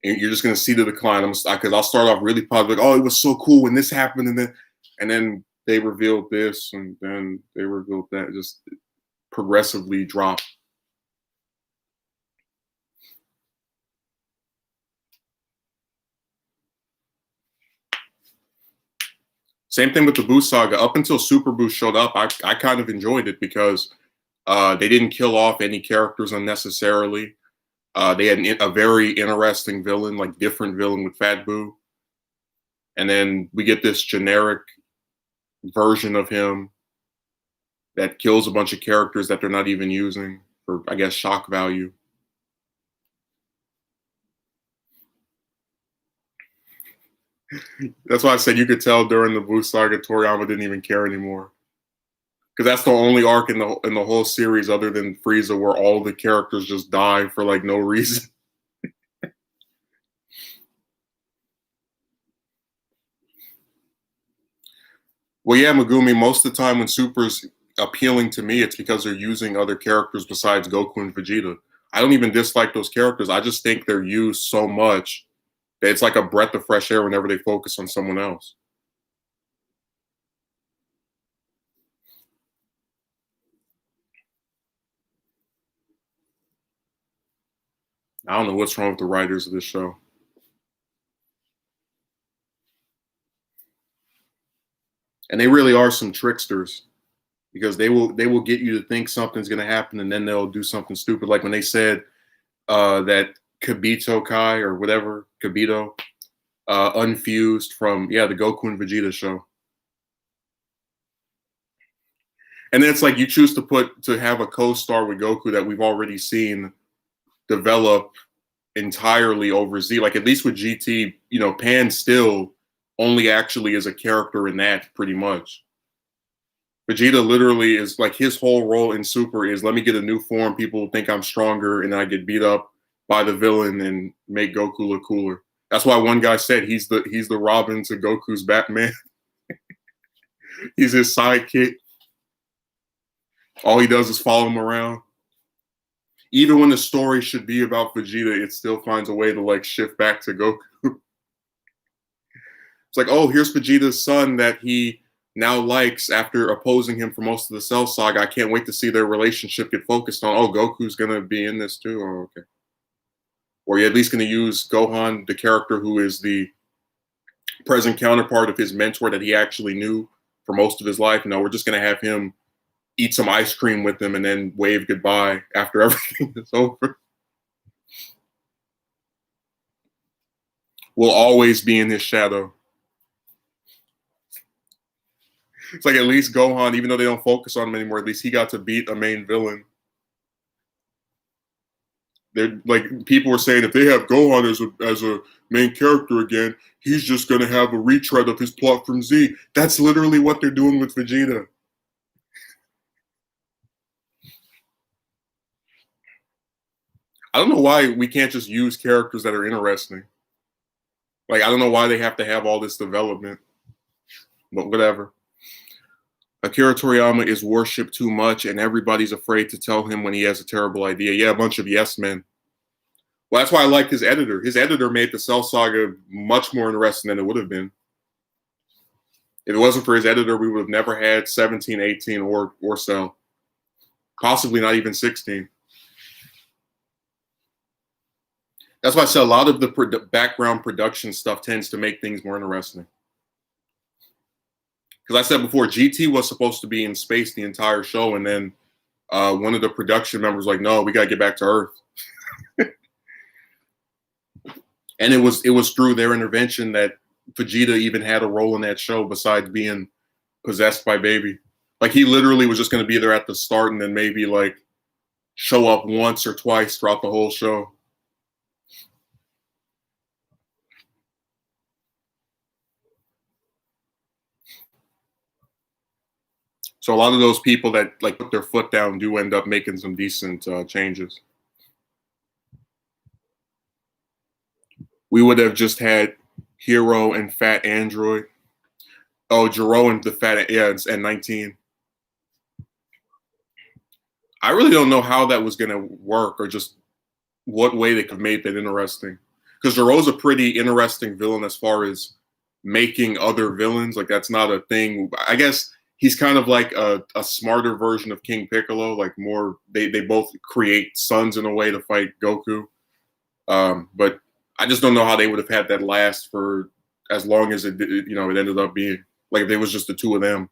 and you're just gonna see the decline. Because I'll start off really positive, like, oh, it was so cool when this happened, and then they revealed this, and then they revealed that. Just progressively drop. Same thing with the Boo saga. Up until Super Boo showed up, I kind of enjoyed it because they didn't kill off any characters unnecessarily. They had a very interesting villain, like different villain with Fat Boo. And then we get this generic version of him that kills a bunch of characters that they're not even using for, I guess, shock value. That's why I said you could tell during the Boo saga, Toriyama didn't even care anymore. Because that's the only arc in the whole series other than Frieza where all the characters just die for like no reason. Well, yeah, Megumi, most of the time when Super's appealing to me, it's because they're using other characters besides Goku and Vegeta. I don't even dislike those characters. I just think they're used so much that it's like a breath of fresh air whenever they focus on someone else. I don't know what's wrong with the writers of this show. And they really are some tricksters because they will get you to think something's going to happen and then they'll do something stupid. Like when they said that Kibito Kai or whatever, Kibito, unfused from, the Goku and Vegeta show. And then it's like you choose to have a co-star with Goku that we've already seen develop entirely over Z. Like at least with GT, Pan still only actually is a character in that pretty much. Vegeta literally is like his whole role in Super is let me get a new form. People think I'm stronger, and I get beat up by the villain and make Goku look cooler. That's why one guy said he's the Robin to Goku's Batman. He's his sidekick. All he does is follow him around. Even when the story should be about Vegeta, it still finds a way to like shift back to Goku. It's like, oh, here's Vegeta's son that he now likes after opposing him for most of the Cell Saga. I can't wait to see their relationship get focused on. Oh, Goku's gonna be in this too. Oh, okay. Or you're at least gonna use Gohan, the character who is the present counterpart of his mentor that he actually knew for most of his life. No, we're just gonna have him eat some ice cream with him and then wave goodbye after everything is over. Will always be in his shadow. It's like at least Gohan, even though they don't focus on him anymore, at least he got to beat a main villain. They're like people were saying if they have Gohan as a main character again, he's just gonna have a retread of his plot from Z. That's literally what they're doing with Vegeta. I don't know why we can't just use characters that are interesting. Like I don't know why they have to have all this development, but whatever. Akira Toriyama is worshipped too much, and everybody's afraid to tell him when he has a terrible idea. Yeah, a bunch of yes men. Well, that's why I like his editor. His editor made the Cell Saga much more interesting than it would have been. If it wasn't for his editor, we would have never had 17, 18, or Cell. Possibly not even 16. That's why I said a lot of the background production stuff tends to make things more interesting. Because I said before, GT was supposed to be in space the entire show, and then one of the production members was like, "No, we got to get back to Earth." And it was through their intervention that Vegeta even had a role in that show, besides being possessed by Baby. Like he literally was just going to be there at the start, and then maybe like show up once or twice throughout the whole show. So a lot of those people that like put their foot down do end up making some decent changes. We would have just had Hero and Fat Android. Oh, Jiro and the Fat, yeah, and 19. I really don't know how that was going to work or just what way they could have made that interesting. Because Jiro's a pretty interesting villain as far as making other villains. Like that's not a thing. I guess he's kind of like a smarter version of King Piccolo. Like more, they both create sons in a way to fight Goku. But I just don't know how they would have had that last for as long as it ended up being. Like if it was just the two of them.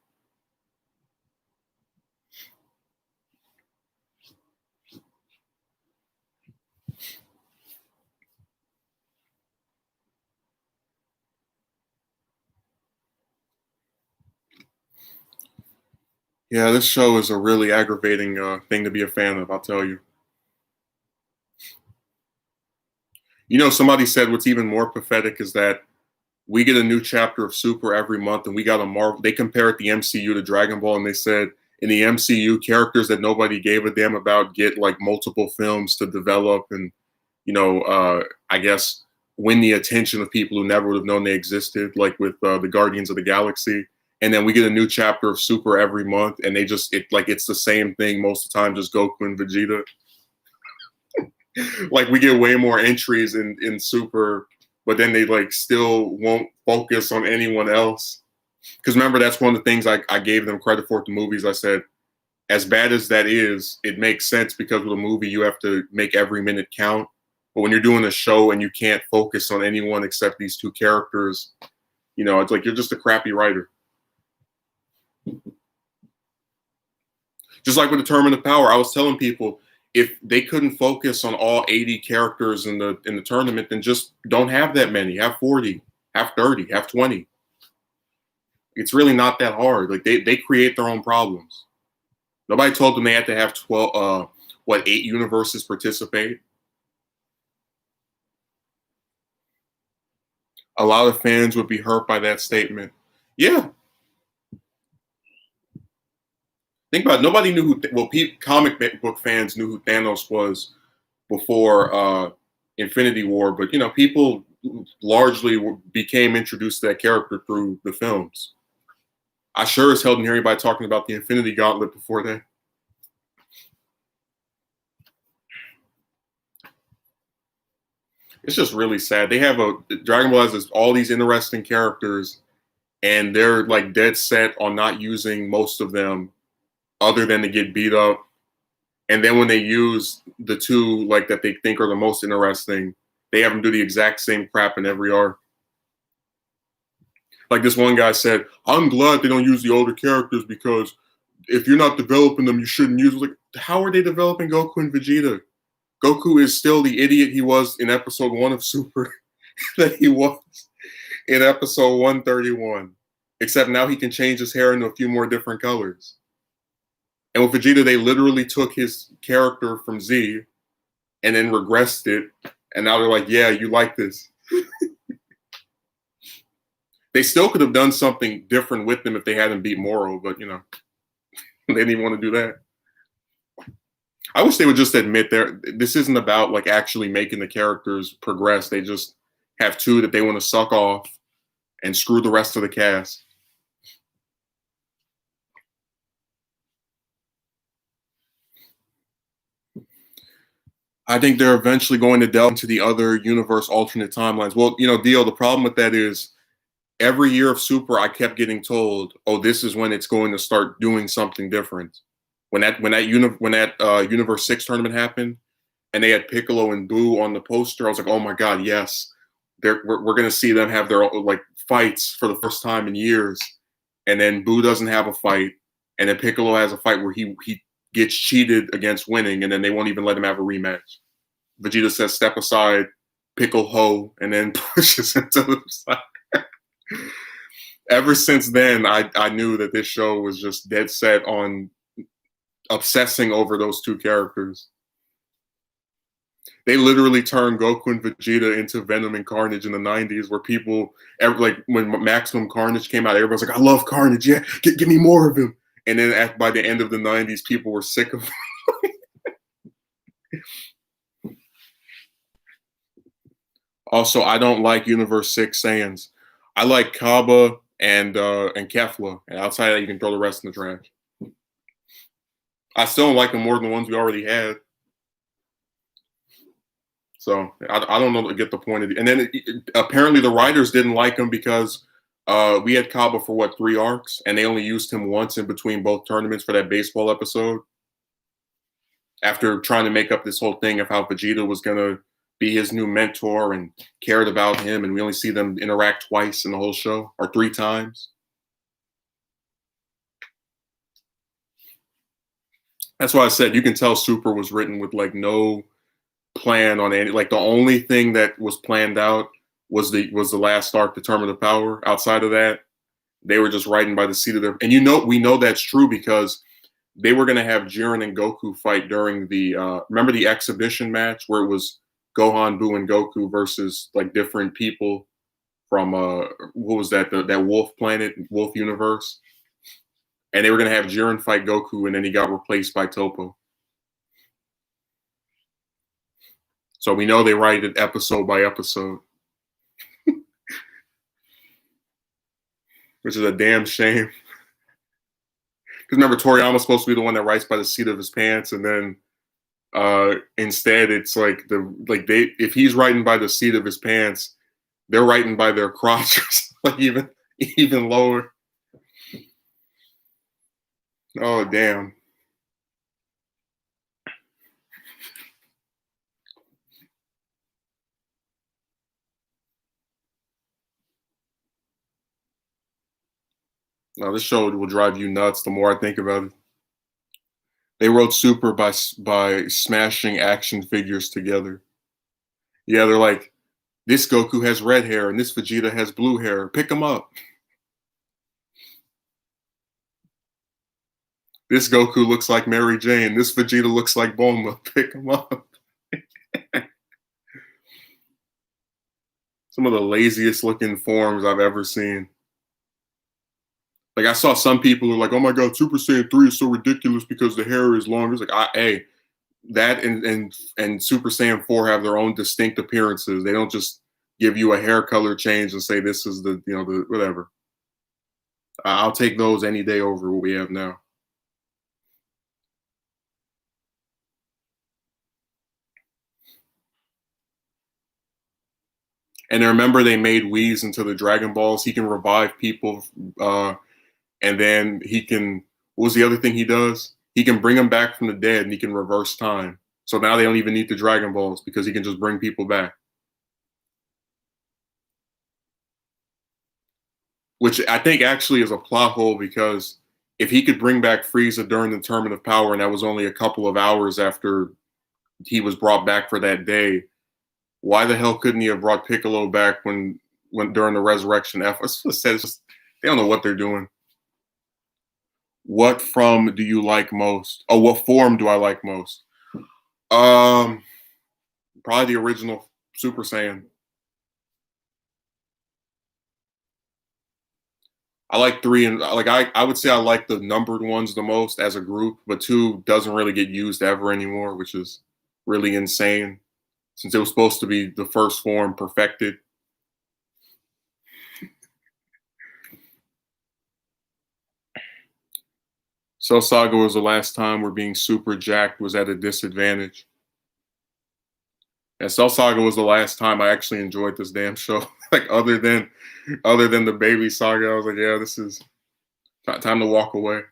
Yeah, this show is a really aggravating thing to be a fan of, I'll tell you. You know, somebody said what's even more pathetic is that we get a new chapter of Super every month, and we got a Marvel. They compared the MCU to Dragon Ball, and they said in the MCU, characters that nobody gave a damn about get like multiple films to develop, and I guess win the attention of people who never would have known they existed, like with the Guardians of the Galaxy. And then we get a new chapter of Super every month, and it's the same thing most of the time, just Goku and Vegeta. Like we get way more entries in Super, but then they like still won't focus on anyone else. Because remember, that's one of the things I gave them credit for at the movies. I said, as bad as that is, it makes sense because with a movie you have to make every minute count. But when you're doing a show and you can't focus on anyone except these two characters, it's like you're just a crappy writer. Just like with the Tournament of Power, I was telling people if they couldn't focus on all 80 characters in the tournament, then just don't have that many. Have 40, have 30, have 20. It's really not that hard. Like they create their own problems. Nobody told them they had to have 8 universes participate. A lot of fans would be hurt by that statement. Yeah. Think about it. Nobody knew comic book fans knew who Thanos was before Infinity War, but people largely became introduced to that character through the films. I sure as hell didn't hear anybody talking about the Infinity Gauntlet before that. It's just really sad. They have a Dragon Ball has all these interesting characters, and they're like dead set on not using most of them, other than to get beat up. And then when they use the two like that they think are the most interesting, they have them do the exact same crap in every arc. Like this one guy said, "I'm glad they don't use the older characters because if you're not developing them, you shouldn't use them." Like, how are they developing Goku and Vegeta? Goku is still the idiot he was in episode 1 of Super that he was in episode 131. Except now he can change his hair into a few more different colors. And with Vegeta, they literally took his character from Z and then regressed it. And now they're like, yeah, you like this. They still could have done something different with them if they hadn't beat Moro, but they didn't even want to do that. I wish they would just admit this isn't about like actually making the characters progress. They just have two that they want to suck off and screw the rest of the cast. I think they're eventually going to delve into the other universe alternate timelines. Well, Dio, the problem with that is every year of Super, I kept getting told, "Oh, this is when it's going to start doing something different." When that Universe 6 tournament happened, and they had Piccolo and Boo on the poster, I was like, "Oh my god, yes! We're going to see them have their like fights for the first time in years." And then Boo doesn't have a fight, and then Piccolo has a fight where he gets cheated against winning, and then they won't even let him have a rematch. Vegeta says, "Step aside, Pickle Ho," and then pushes him to the side. Ever since then, I knew that this show was just dead set on obsessing over those two characters. They literally turned Goku and Vegeta into Venom and Carnage in the 90s, where people, like when Maximum Carnage came out, everybody's like, "I love Carnage, yeah, give me more of him." And then by the end of the 90s, people were sick of him. Also, I don't like Universe 6 Saiyans. I like Kaba and Kefla, and outside of that, you can throw the rest in the trash. I still don't like them more than the ones we already had. So I don't know to get the point of it. And then apparently the writers didn't like him because we had Kaba for 3 arcs, and they only used him once in between both tournaments for that baseball episode. After trying to make up this whole thing of how Vegeta was gonna be his new mentor and cared about him, and we only see them interact twice in the whole show, or 3 times. That's why I said you can tell Super was written with like no plan on any. Like the only thing that was planned out was the last arc, Determine the Power. Outside of that, they were just writing by the seat of their. And we know that's true because they were going to have Jiren and Goku fight during the remember the exhibition match where it was Gohan, Buu, and Goku versus like different people from what was that that Wolf Planet, Wolf Universe, and they were going to have Jiren fight Goku, and then he got replaced by Topo. So we know they write it episode by episode, which is a damn shame. Because remember, Toriyama's supposed to be the one that writes by the seat of his pants, and then instead it's like if he's writing by the seat of his pants, they're writing by their crotches, like even lower. Oh damn. Now this show will drive you nuts the more I think about it. They wrote Super by smashing action figures together. Yeah, they're like, this Goku has red hair and this Vegeta has blue hair. Pick them up. This Goku looks like Mary Jane. This Vegeta looks like Bulma. Pick them up. Some of the laziest looking forms I've ever seen. Like I saw some people who are like, "Oh my god, Super Saiyan 3 is so ridiculous because the hair is long." It's like, hey, that and Super Saiyan 4 have their own distinct appearances. They don't just give you a hair color change and say this is the the whatever. I'll take those any day over what we have now. And I remember they made Whis into the Dragon Balls. He can revive people, and then he can. What was the other thing he does? He can bring them back from the dead, and he can reverse time. So now they don't even need the Dragon Balls because he can just bring people back. Which I think actually is a plot hole because if he could bring back Frieza during the Tournament of Power, and that was only a couple of hours after he was brought back for that day, why the hell couldn't he have brought Piccolo back when during the Resurrection F? It's just they don't know what they're doing. What from do you like most? Oh, what form do I like most? Um, Probably the original Super Saiyan. I like three and like I would say I like the numbered ones the most as a group, but two doesn't really get used ever anymore, which is really insane since it was supposed to be the first form perfected. Cell Saga was the last time where being super jacked was at a disadvantage. And Cell Saga was the last time I actually enjoyed this damn show. Like other than the baby saga, I was like, yeah, this is time to walk away.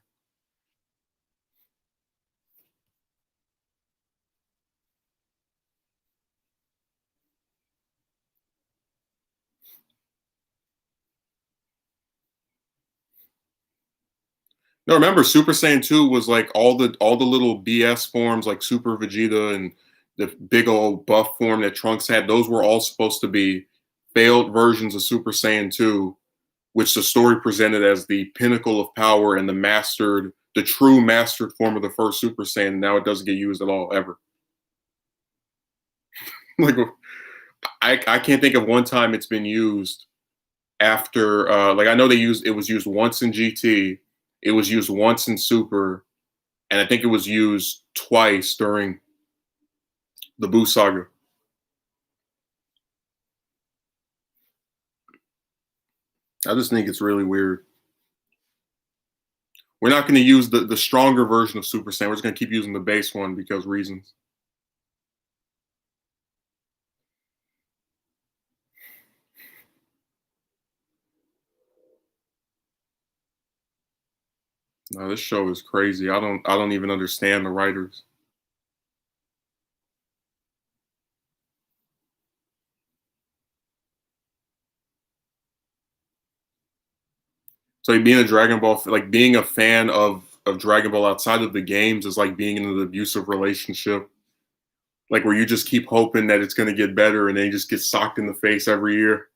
No, remember Super Saiyan 2 was like all the little BS forms like Super Vegeta and the big old buff form that Trunks had, those were all supposed to be failed versions of Super Saiyan 2, which the story presented as the pinnacle of power and the true mastered form of the first Super Saiyan. Now it doesn't get used at all ever. Like I can't think of one time it's been used after like I know it was used once in GT, it was used once in Super, and I think it was used twice during the Boo saga. I just think it's really weird. We're not going to use the stronger version of Super Saiyan. We're just going to keep using the base one because reasons. No, this show is crazy. I don't even understand the writers. So being a Dragon Ball, like being a fan of Dragon Ball outside of the games is like being in an abusive relationship, like where you just keep hoping that it's going to get better and then you just get socked in the face every year.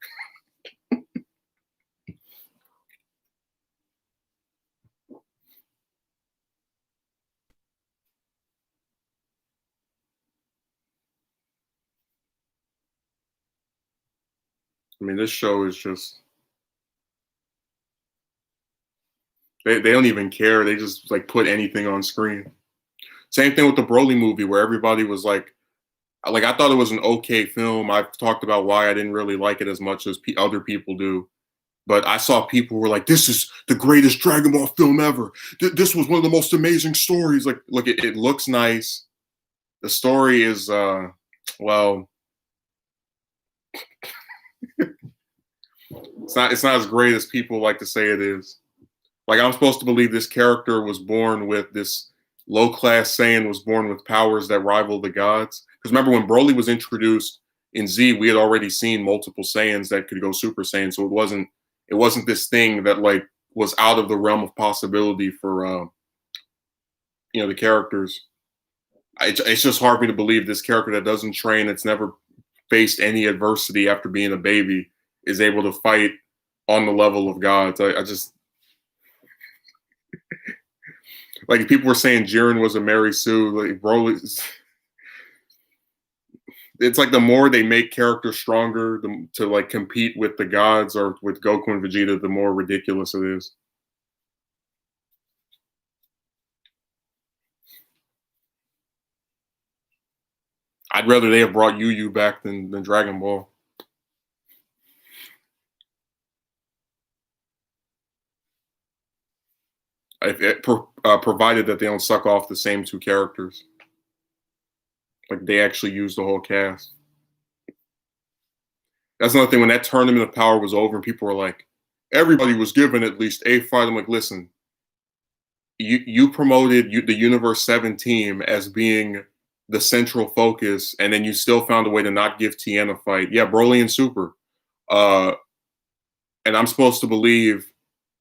I mean, this show is just they don't even care. They just like put anything on screen. Same thing with the Broly movie where everybody was like I thought it was an okay film. I've talked about why I didn't really like it as much as other people do. But I saw people who were like, "This is the greatest Dragon Ball film ever. This was one of the most amazing stories." Like, look, it looks nice. The story is, well, it's not as great as people like to say it is. Like, I'm supposed to believe this character was born with this low class Saiyan was born with powers that rival the gods. Because remember when Broly was introduced in Z, we had already seen multiple Saiyans that could go Super Saiyan. So it wasn't this thing that like was out of the realm of possibility for the characters. It's just hard for me to believe this character that doesn't train, it's never faced any adversity after being a baby, is able to fight on the level of gods. I just like people were saying Jiren was a Mary Sue. Like bro, it's like the more they make characters stronger to like compete with the gods or with Goku and Vegeta, the more ridiculous it is. I'd rather they have brought Yu Yu back than Dragon Ball. Provided that they don't suck off the same two characters, like they actually use the whole cast. That's another thing. When that tournament of power was over and people were like, everybody was given at least a fight. I'm like, listen, you promoted the Universe 7 team as being the central focus, and then you still found a way to not give Tien a fight. Yeah, Broly and Super. Uh, and I'm supposed to believe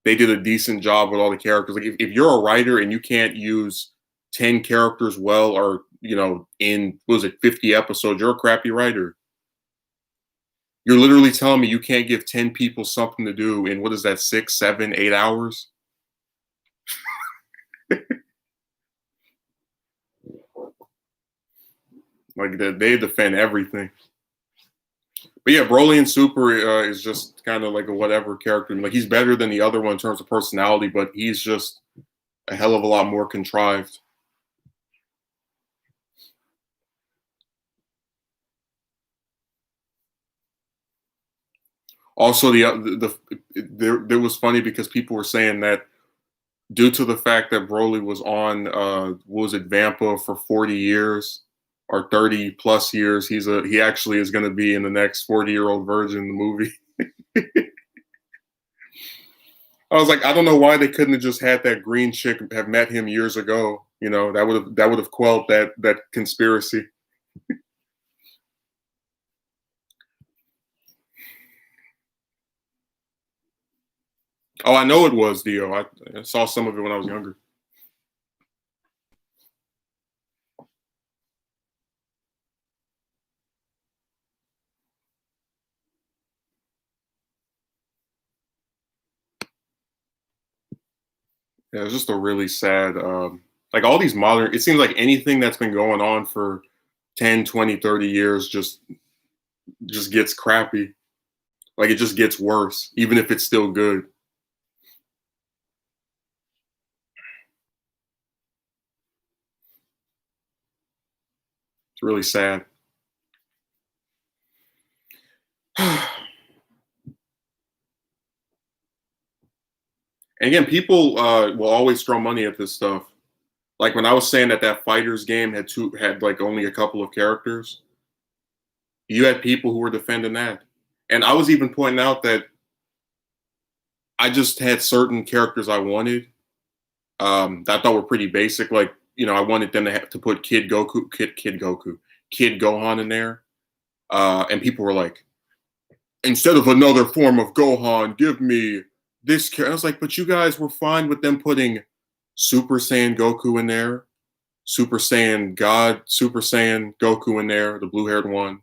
they did a decent job with all the characters. Like if you're a writer and you can't use 10 characters well, or in what was it, 50 episodes, you're a crappy writer. You're literally telling me you can't give 10 people something to do in what is that, 6, 7, 8 hours? Like they defend everything. But yeah, Broly and Super is just kind of like a whatever character. Like he's better than the other one in terms of personality, but he's just a hell of a lot more contrived. Also, there was funny because people were saying that due to the fact that Broly was on what was it, Vampa for 40 years or 30 plus years, he actually is going to be in the next 40-year-old version of the movie. I was like, I don't know why they couldn't have just had that green chick have met him years ago. That would have quelled that conspiracy. Oh, I know it was Dio. I saw some of it when I was younger. Yeah, it's just a really sad, like all these modern, it seems like anything that's been going on for 10, 20, 30 years just gets crappy. Like it just gets worse, even if it's still good. It's really sad. And again, people will always throw money at this stuff. Like when I was saying that fighters game had like only a couple of characters, you had people who were defending that. And I was even pointing out that I just had certain characters I wanted that I thought were pretty basic. Like, I wanted them to put Kid Gohan in there. And people were like, instead of another form of Gohan, give me this character. I was like, but you guys were fine with them putting Super Saiyan Goku in there, Super Saiyan God, Super Saiyan Goku in there, the blue-haired one,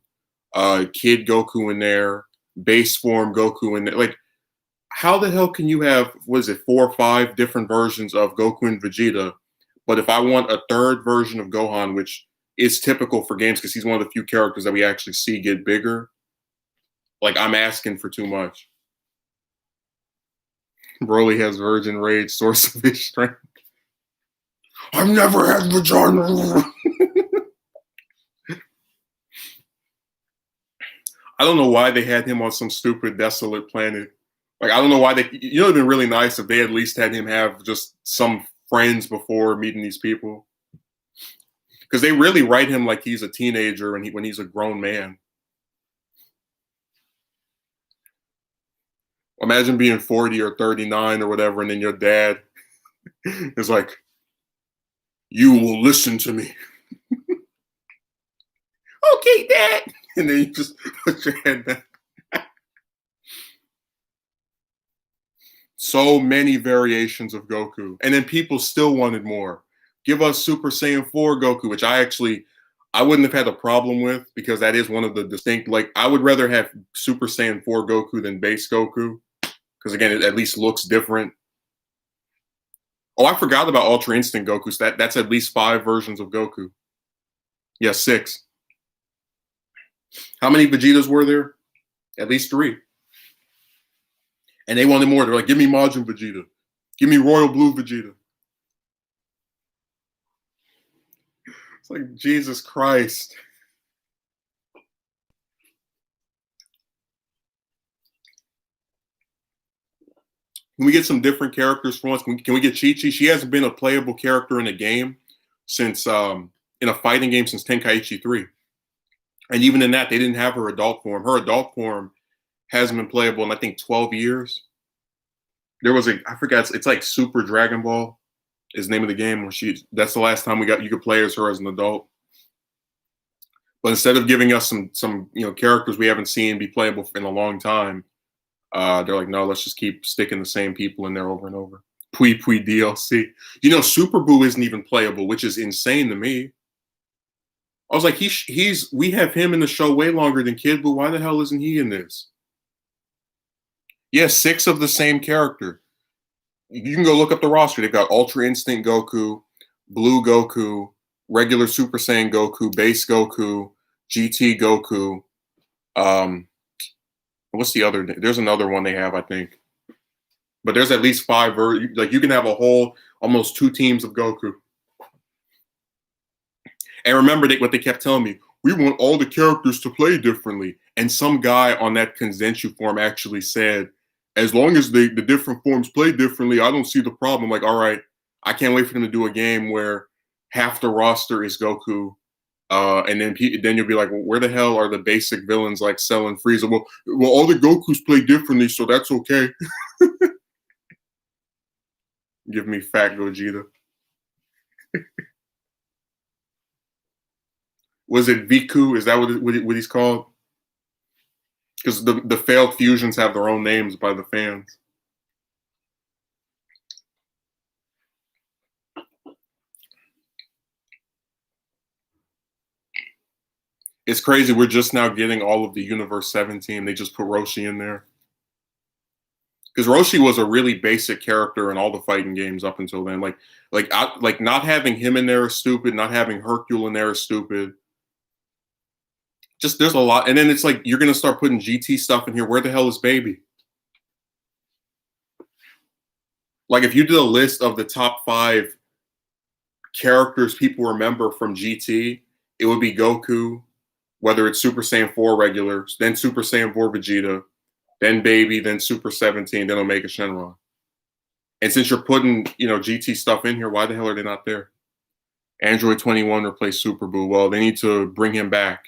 Kid Goku in there, base form Goku in there. Like, how the hell can you have, what is it, 4 or 5 different versions of Goku and Vegeta? But if I want a third version of Gohan, which is typical for games because he's one of the few characters that we actually see get bigger, like I'm asking for too much. Broly has virgin rage, source of his strength. I've never had vagina. I don't know why they had him on some stupid desolate planet. Like I don't know why it'd been really nice if they at least had him have just some friends before meeting these people. Because they really write him like he's a teenager when he's a grown man. Imagine being 40 or 39 or whatever, and then your dad is like, you will listen to me. Okay, Dad. And then you just put your head down. So many variations of Goku. And then people still wanted more. Give us Super Saiyan 4 Goku, which I wouldn't have had a problem with because that is one of the distinct, like, I would rather have Super Saiyan 4 Goku than base Goku. Because again, it at least looks different. Oh, I forgot about Ultra Instinct Goku. So that's at least 5 versions of Goku. Yeah, 6. How many Vegetas were there? At least 3. And they wanted more. They're like, give me Majin Vegeta. Give me Royal Blue Vegeta. It's like, Jesus Christ. Can we get some different characters for once? Can we get Chi-Chi? She hasn't been a playable character in a game since, in a fighting game since Tenkaichi 3. And even in that, they didn't have her adult form. Her adult form Hasn't been playable in I think 12 years. There was a I forgot it's like Super Dragon Ball is the name of the game where that's the last time we got you could play as her as an adult. But instead of giving us some characters we haven't seen be playable in a long time, they're like, no, let's just keep sticking the same people in there over and over. Pui Pui DLC. Super Boo isn't even playable, which is insane to me. I was like, we have him in the show way longer than Kid Boo. Why the hell isn't he in this? Yeah, 6 of the same character. You can go look up the roster. They've got Ultra Instinct Goku, Blue Goku, regular Super Saiyan Goku, Base Goku, GT Goku. What's the other? There's another one they have, I think. But there's at least 5. Like you can have a whole almost 2 teams of Goku. And remember what they kept telling me. We want all the characters to play differently. And some guy on that Kensenshu form actually said, as long as the different forms play differently, I don't see the problem. I'm like, all right, I can't wait for them to do a game where half the roster is Goku. And then you'll be like, well, where the hell are the basic villains like Cell and Frieza? Well, all the Gokus play differently, so that's okay. Give me fat Gogeta. Was it Viku? Is that what he's called? Because the failed fusions have their own names by the fans. It's crazy. We're just now getting all of the Universe 7 team. They just put Roshi in there. Because Roshi was a really basic character in all the fighting games up until then. Like not having him in there is stupid. Not having Hercule in there is stupid. Just there's a lot. And then it's like you're going to start putting GT stuff in here. Where the hell is Baby? Like if you did a list of the top 5 characters people remember from GT, it would be Goku, whether it's Super Saiyan 4 regular, then Super Saiyan 4 Vegeta, then Baby, then Super 17, then Omega Shenron. And since you're putting, GT stuff in here, why the hell are they not there? Android 21 replaced Super Boo. Well, they need to bring him back.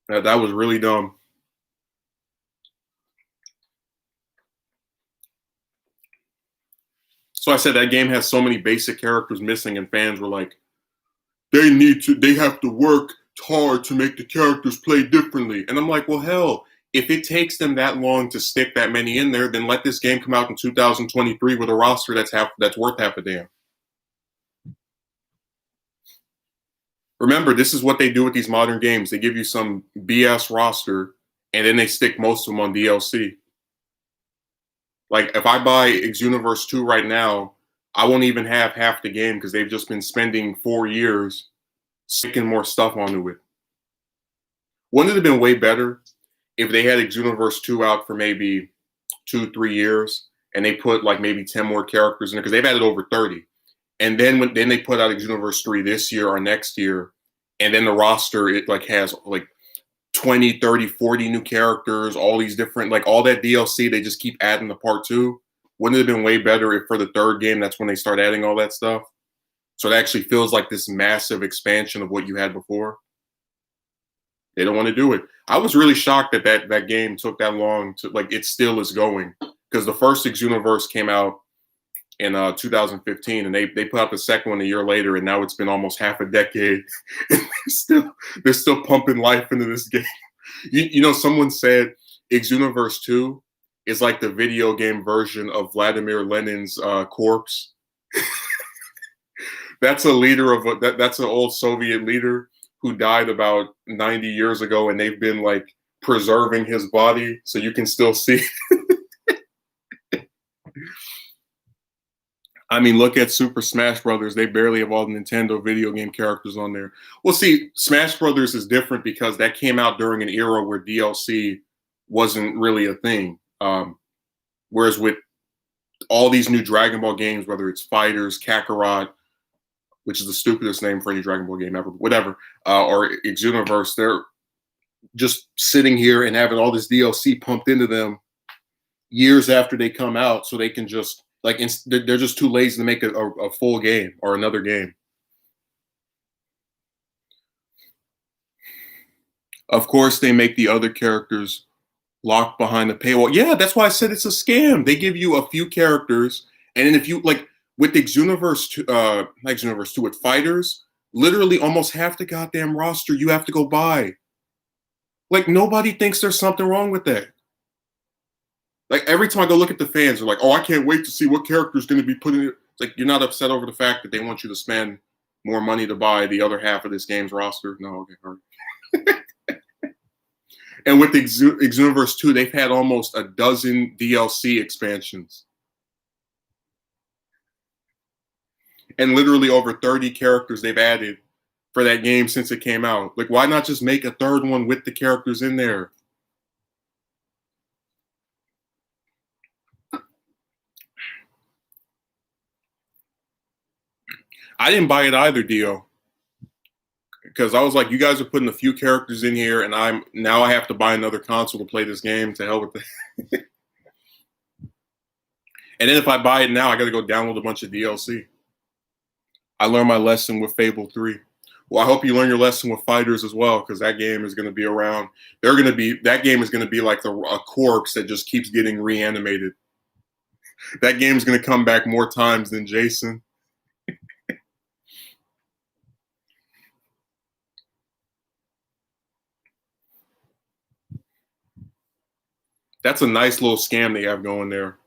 That was really dumb. So I said that game has so many basic characters missing, and fans were like, they have to work hard to make the characters play differently. And I'm like, well, hell, if it takes them that long to stick that many in there, then let this game come out in 2023 with a roster that's worth half a damn. Remember, this is what they do with these modern games. They give you some BS roster, and then they stick most of them on DLC. Like, if I buy Xuniverse 2 right now, I won't even have half the game because they've just been spending 4 years sticking more stuff onto it. Wouldn't it have been way better if they had Xuniverse 2 out for maybe 2-3 years and they put like maybe 10 more characters in it? Because they've added over 30. And then then they put out Xuniverse 3 this year or next year, and then the roster, it like has like 20, 30, 40 new characters, all these different, like all that DLC, they just keep adding the part 2. Wouldn't it have been way better if for the 3rd game, that's when they start adding all that stuff? So it actually feels like this massive expansion of what you had before. They don't want to do it. I was really shocked that game took that long to, like, it still is going. Because the first Xuniverse came out in 2015, and they put out the second one a year later, and now it's been almost half a decade. they're still pumping life into this game. Someone said Xuniverse 2 is like the video game version of Vladimir Lenin's corpse. That's a leader of that's an old Soviet leader who died about 90 years ago, and they've been like preserving his body so you can still see. I mean, look at Super Smash Brothers. They barely have all the Nintendo video game characters on there. Well, see, Smash Brothers is different because that came out during an era where DLC wasn't really a thing. Whereas with all these new Dragon Ball games, whether it's Fighters, Kakarot, which is the stupidest name for any Dragon Ball game ever, whatever, or Xuniverse, they're just sitting here and having all this DLC pumped into them years after they come out, so they can just they're just too lazy to make a full game or another game. Of course, they make the other characters locked behind the paywall. Yeah, that's why I said it's a scam. They give you a few characters, and then if you like with the Xenoverse, not Xenoverse 2, with fighters, literally almost half the goddamn roster you have to go buy. Like nobody thinks there's something wrong with that. Like every time I go look at the fans, they're like, "Oh, I can't wait to see what character is going to be put in it." It's like you're not upset over the fact that they want you to spend more money to buy the other half of this game's roster. No, okay, all right. And with the Xenoverse 2, they've had almost a dozen DLC expansions and literally over 30 characters they've added for that game since it came out. Like, why not just make a third one with the characters in there? I didn't buy it either, Dio, because I was like, you guys are putting a few characters in here, and I have to buy another console to play this game. To hell with it. And then if I buy it now, I got to go download a bunch of DLC. I learned my lesson with Fable 3. Well, I hope you learn your lesson with Fighters as well, because that game is going to be around. That game is going to be like a corpse that just keeps getting reanimated. That game is going to come back more times than Jason. That's a nice little scam they have going there.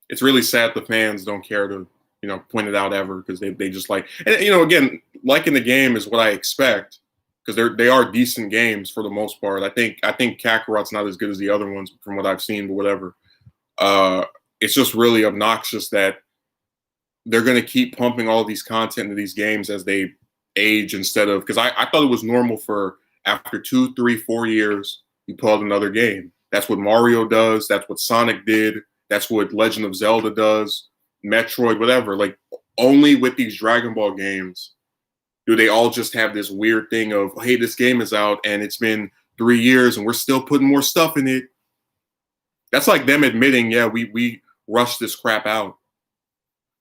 It's really sad the fans don't care to, point it out ever because they just like, and again, liking the game is what I expect because they are decent games for the most part. I think Kakarot's not as good as the other ones from what I've seen, but whatever. Uh, it's just really obnoxious that they're going to keep pumping all these content into these games as they age instead of because I thought it was normal for after 2, 3, 4 years you pull out another game. That's what Mario does. That's what Sonic did. That's what Legend of Zelda does. Metroid, whatever. Like only with these Dragon Ball games do they all just have this weird thing of, hey, this game is out and it's been 3 years and we're still putting more stuff in it. That's like them admitting, yeah, we rushed this crap out.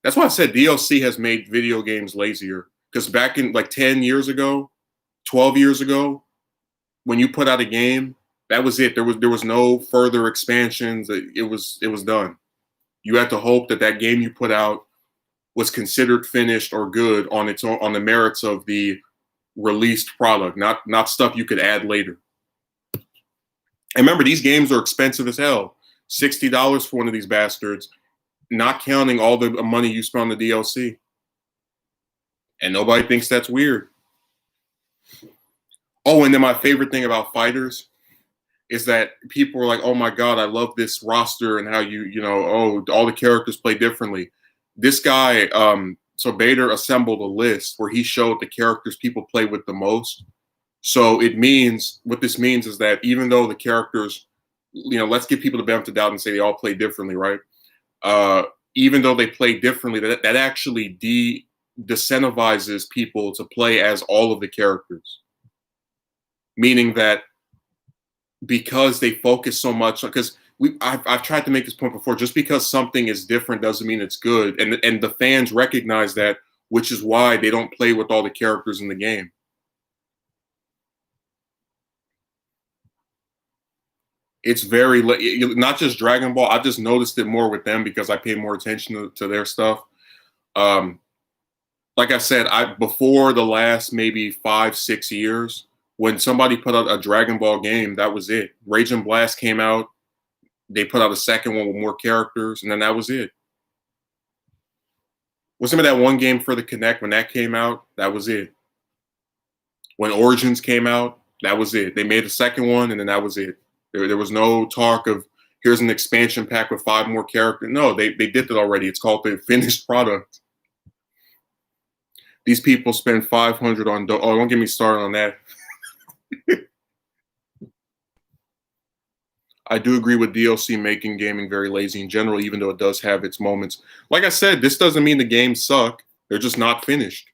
That's why I said DLC has made video games lazier. Because back in like 10 years ago, 12 years ago, when you put out a game, that was it. There was no further expansions. It was done. You had to hope that that game you put out was considered finished or good on its own on the merits of the released product, not stuff you could add later. And remember, these games are expensive as hell. $60 for one of these bastards, not counting all the money you spent on the DLC. And nobody thinks that's weird. Oh, and then my favorite thing about fighters is that people are like, "Oh my god, I love this roster and how all the characters play differently." This guy, so Bader assembled a list where he showed the characters people play with the most. So what this means is that even though the characters, let's give people the benefit of the doubt and say they all play differently, right? Even though they play differently, that actually disincentivizes people to play as all of the characters. Meaning that because they focus so much, because I've tried to make this point before, just because something is different doesn't mean it's good. And the fans recognize that, which is why they don't play with all the characters in the game. It's very not just Dragon Ball. I've just noticed it more with them because I pay more attention to their stuff. Um, like I said, before the last maybe 5, 6 years, when somebody put out a Dragon Ball game, that was it. Rage and Blast came out. They put out a second one with more characters, and then that was it. Was some of that one game for the Kinect when that came out? That was it. When Origins came out, that was it. They made a second one, and then that was it. There was no talk of here's an expansion pack with 5 more characters. No, they did it already. It's called the finished product. These people spend 500 on. Oh, don't get me started on that. I do agree with DLC making gaming very lazy in general, even though it does have its moments. Like I said, this doesn't mean the games suck. They're just not finished.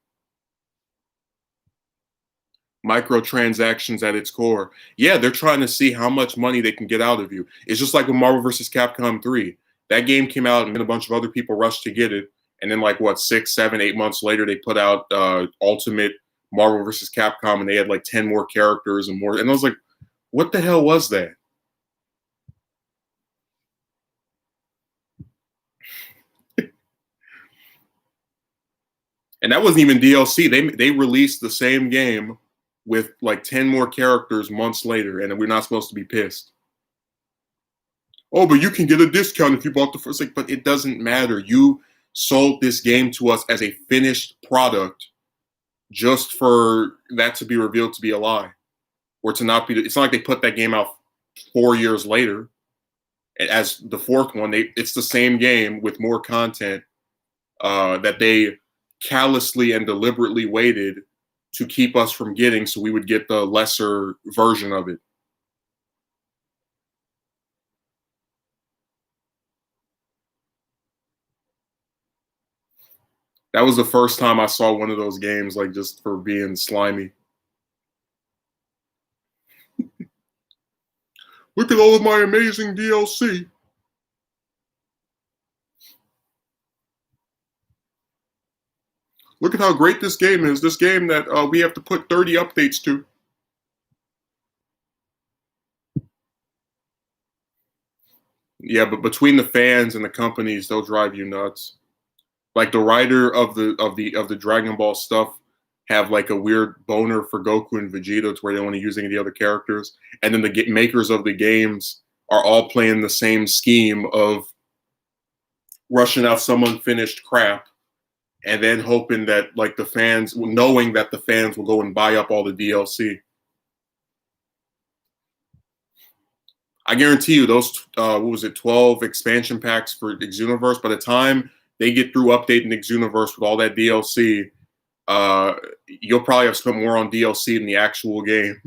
Microtransactions at its core. Yeah, they're trying to see how much money they can get out of you. It's just like with Marvel vs. Capcom 3. That game came out and then a bunch of other people rushed to get it. And then like what, 6, 7, 8 months later, they put out Ultimate Marvel versus Capcom, and they had like 10 more characters and more. And I was like, what the hell was that? And that wasn't even DLC. They released the same game with like 10 more characters months later, and we're not supposed to be pissed. Oh, but you can get a discount if you bought the first. Like, but it doesn't matter. You sold this game to us as a finished product just for that to be revealed to be a lie or to not be. It's not like they put that game out 4 years later as the fourth one. It's the same game with more content that they callously and deliberately waited to keep us from getting, so we would get the lesser version of it. That was the first time I saw one of those games, like just for being slimy. Look at all of my amazing DLC. Look at how great this game is. This game that we have to put 30 updates to. Yeah, but between the fans and the companies, they'll drive you nuts. Like the writer of the Dragon Ball stuff have like a weird boner for Goku and Vegeta to where they don't want to use any of the other characters, and then the makers of the games are all playing the same scheme of rushing out some unfinished crap, and then hoping that like the fans, knowing that the fans will go and buy up all the DLC. I guarantee you those what was it, 12 expansion packs for Xenoverse, by the time they get through updating Xenoverse with all that DLC, you'll probably have spent more on DLC than the actual game.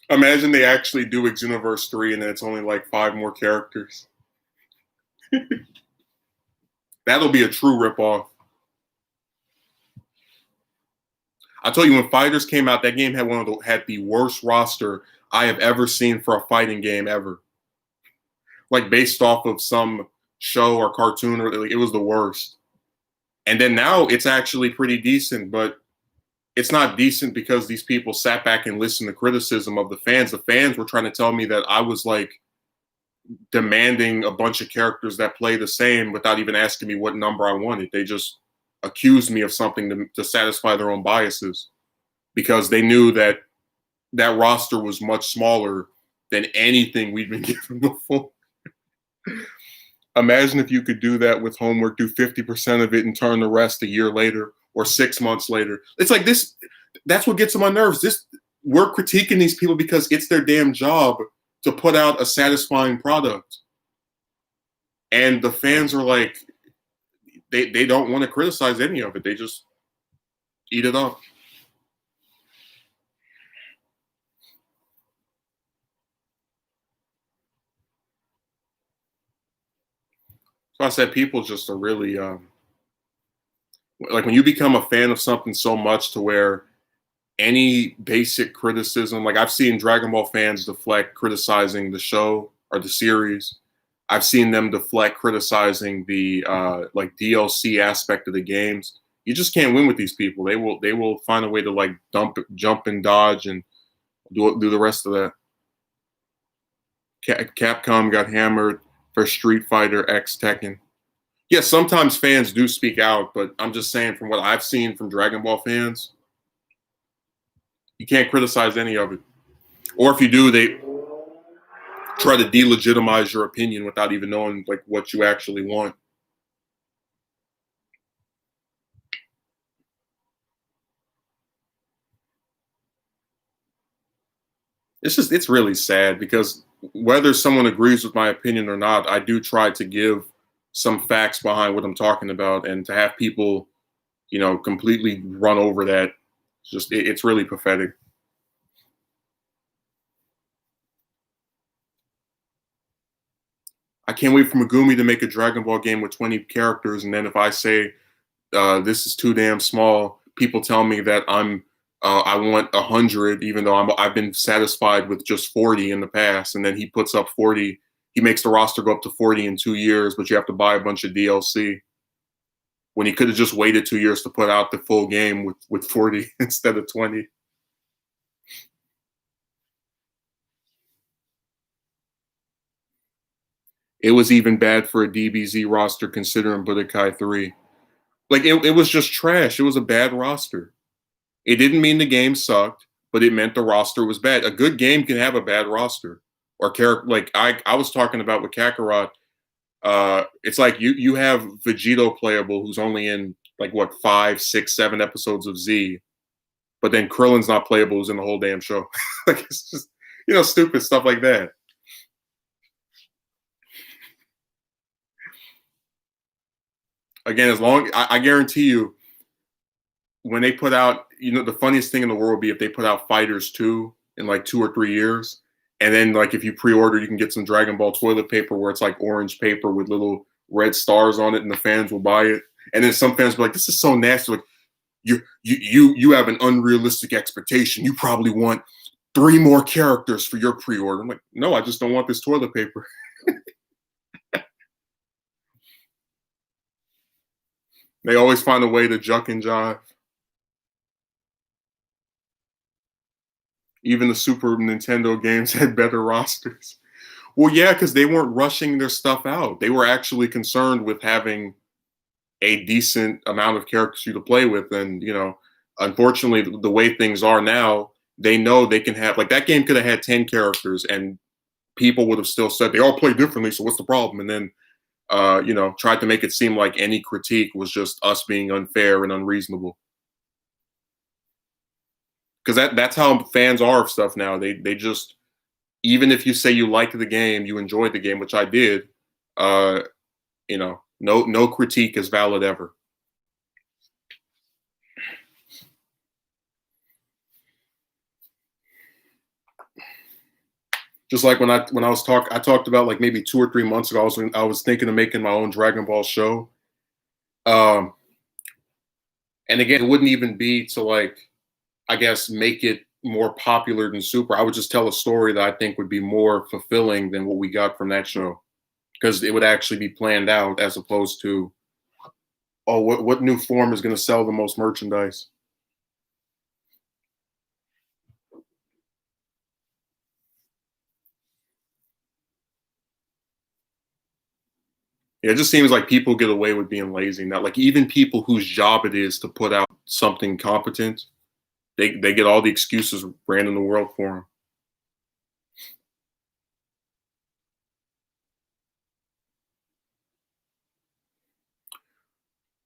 Imagine they actually do Xenoverse 3 and then it's only like 5 more characters. That'll be a true ripoff. I told you when Fighters came out, that game had the worst roster I have ever seen for a fighting game ever. Like based off of some show or cartoon, or like, it was the worst. And then now it's actually pretty decent, but it's not decent because these people sat back and listened to criticism of the fans. The fans were trying to tell me that I was like demanding a bunch of characters that play the same without even asking me what number I wanted. They just accused me of something to satisfy their own biases because they knew that that roster was much smaller than anything we'd been given before. Imagine if you could do that with homework, do 50% of it and turn the rest a year later or 6 months later. It's like this, that's what gets on my nerves. We're critiquing these people because it's their damn job to put out a satisfying product. And the fans are like, they don't want to criticize any of it. They just eat it up. So I said people just are really like when you become a fan of something so much to where any basic criticism, like I've seen Dragon Ball fans deflect criticizing the show or the series. I've seen them deflect criticizing the like DLC aspect of the games. You just can't win with these people. They will find a way to like jump and dodge and do the rest of that. Capcom got hammered for Street Fighter X Tekken. Yes, sometimes fans do speak out, but I'm just saying from what I've seen from Dragon Ball fans, you can't criticize any of it. Or if you do, they try to delegitimize your opinion without even knowing like what you actually want. It's really sad because whether someone agrees with my opinion or not, I do try to give some facts behind what I'm talking about, and to have people, completely run over that, it's really pathetic. I can't wait for Megumi to make a Dragon Ball game with 20 characters, and then if I say this is too damn small, people tell me that I want 100, even though I've been satisfied with just 40 in the past, and then he puts up 40. he makes the roster go up to 40 in 2 years, but you have to buy a bunch of DLC when he could have just waited 2 years to put out the full game with 40 instead of 20. It was even bad for a DBZ roster considering Budokai 3. Like it was just trash. It was a bad roster. It didn't mean the game sucked, but it meant the roster was bad. A good game can have a bad roster or character. Like I was talking about with Kakarot. It's like you have Vegito playable who's only in like what 5, 6, 7 episodes of Z, but then Krillin's not playable who's in the whole damn show. Like it's just stupid stuff like that. Again, as long I guarantee you, when they put out, the funniest thing in the world would be if they put out Fighters 2 in like 2 or 3 years, and then like if you pre-order, you can get some Dragon Ball toilet paper where it's like orange paper with little red stars on it, and the fans will buy it. And then some fans will be like, "This is so nasty." Like you have an unrealistic expectation. You probably want 3 more characters for your pre-order. I'm like, no, I just don't want this toilet paper. They always find a way to juck and jive. Even the Super Nintendo games had better rosters. Well, yeah, because they weren't rushing their stuff out. They were actually concerned with having a decent amount of characters for you to play with. And, unfortunately, the way things are now, they know they can have, like, that game could have had 10 characters and people would have still said they all play differently. So what's the problem? And then, tried to make it seem like any critique was just us being unfair and unreasonable. Because that's how fans are of stuff now. They just, even if you say you like the game, you enjoyed the game, which I did, uh, no critique is valid ever. Just like when I talked about like maybe 2 or 3 months ago, I was thinking of making my own Dragon Ball show. Um, and again, it wouldn't even be to like, I guess, make it more popular than Super. I would just tell a story that I think would be more fulfilling than what we got from that show, because it would actually be planned out as opposed to, oh, what new form is going to sell the most merchandise? Yeah, it just seems like people get away with being lazy now. Like even people whose job it is to put out something competent, they get all the excuses ran in the world for them.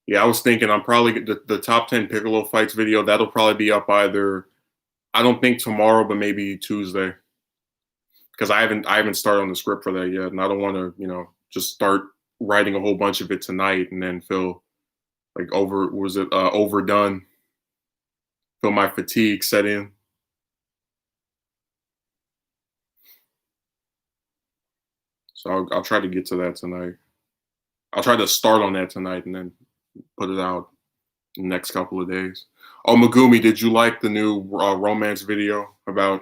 Yeah, I was thinking I'm probably the top 10 Piccolo fights video. That'll probably be up either, I don't think tomorrow, but maybe Tuesday, because I haven't started on the script for that yet, and I don't want to just start writing a whole bunch of it tonight and then feel like overdone, feel my fatigue set in. So I'll try to get to that tonight. I'll try to start on that tonight and then put it out in the next couple of days. Oh, Megumi, did you like the new romance video about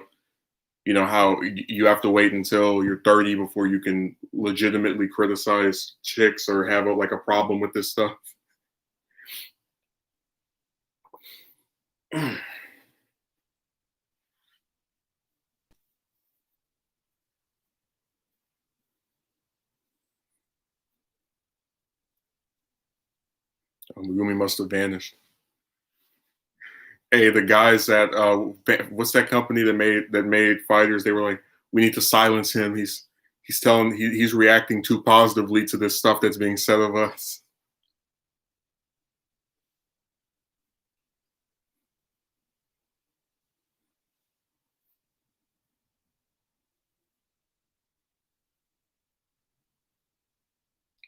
how you have to wait until you're 30 before you can legitimately criticize chicks or have like a problem with this stuff? Megumi must have vanished. Hey, the guys that what's that company that made fighters? They were like, we need to silence him. He's reacting too positively to this stuff that's being said of us.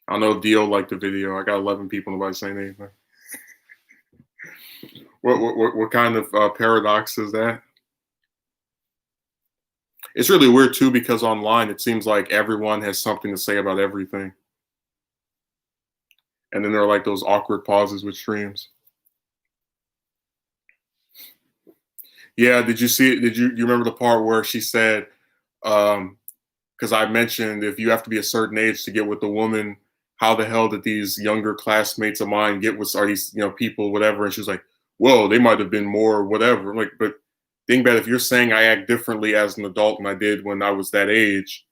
I don't know if Dio liked the video. I got 11 people, nobody saying anything. What kind of paradox is that? It's really weird too because online it seems like everyone has something to say about everything, and then there are like those awkward pauses with streams. Yeah, did you see it? You remember the part where she said, um, because I mentioned if you have to be a certain age to get with a woman, how the hell did these younger classmates of mine get with are these people whatever? And she was like, well, they might have been more whatever. I'm like, but think about it, if you're saying I act differently as an adult than I did when I was that age,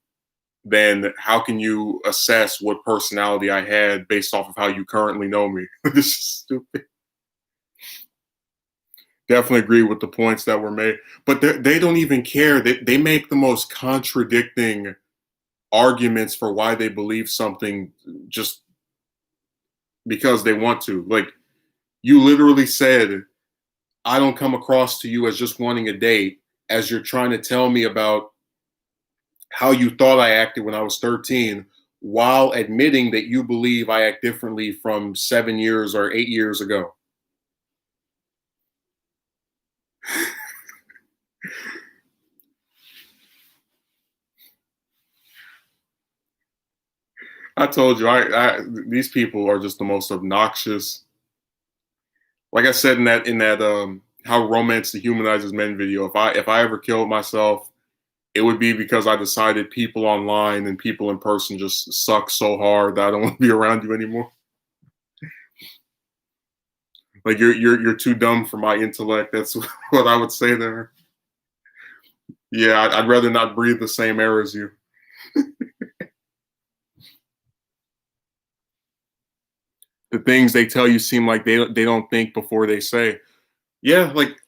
then how can you assess what personality I had based off of how you currently know me? This is stupid. Definitely agree with the points that were made, but they don't even care. They make the most contradicting arguments for why they believe something just because they want to. Like you literally said, I don't come across to you as just wanting a date, as you're trying to tell me about how you thought I acted when I was 13, while admitting that you believe I act differently from 7 years or 8 years ago. I told you, these people are just the most obnoxious. Like I said in that how romance dehumanizes men video. If I ever killed myself, it would be because I decided people online and people in person just suck so hard that I don't want to be around you anymore. Like you're too dumb for my intellect. That's what I would say there. Yeah, I'd rather not breathe the same air as you. The things they tell you seem like they don't think before they say. Yeah, like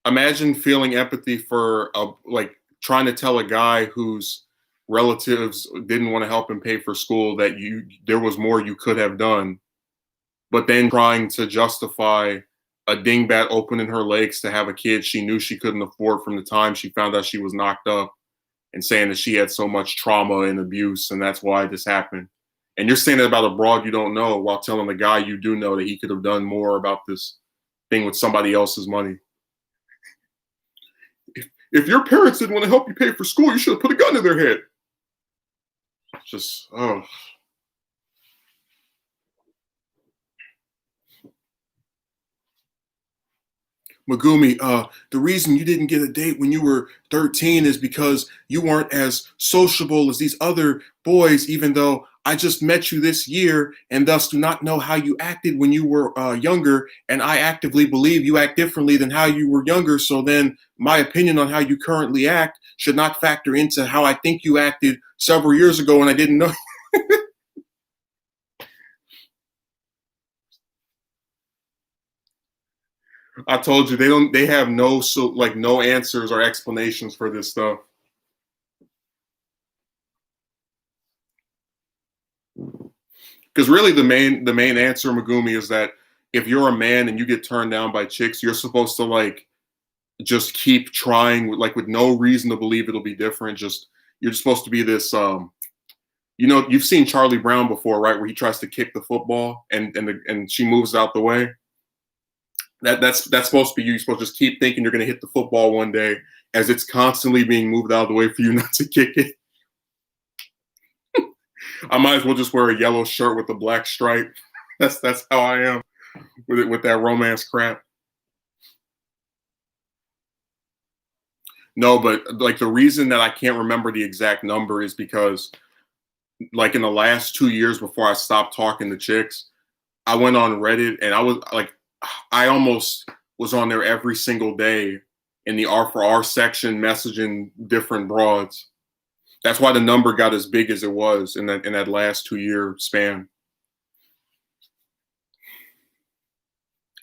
imagine feeling empathy for a like trying to tell a guy whose relatives didn't want to help him pay for school that you there was more you could have done, but then trying to justify a dingbat opening her legs to have a kid she knew she couldn't afford from the time she found out she was knocked up, and saying that she had so much trauma and abuse and that's why this happened. And you're saying that about a broad you don't know while telling the guy you do know that he could have done more about this thing with somebody else's money. If your parents didn't want to help you pay for school, you should have put a gun to their head. Just, oh. Megumi, the reason you didn't get a date when you were 13 is because you weren't as sociable as these other boys, even though I just met you this year and thus do not know how you acted when you were younger. And I actively believe you act differently than how you were younger. So then my opinion on how you currently act should not factor into how I think you acted several years ago and I didn't know. I told you they have no answers or explanations for this stuff. Because really the main answer, Megumi, is that if you're a man and you get turned down by chicks, you're supposed to like just keep trying with no reason to believe it'll be different. Just you're supposed to be this you've seen Charlie Brown before, right? Where he tries to kick the football and she moves out the way. That's supposed to be you. You're supposed to just keep thinking you're gonna hit the football one day as it's constantly being moved out of the way for you not to kick it. I might as well just wear a yellow shirt with a black stripe. That's how I am with that romance crap. No, but like the reason that I can't remember the exact number is because like in the last 2 years before I stopped talking to chicks, I went on Reddit and I was like I almost was on there every single day in the R for R section messaging different broads. That's why the number got as big as it was in that last 2 year span.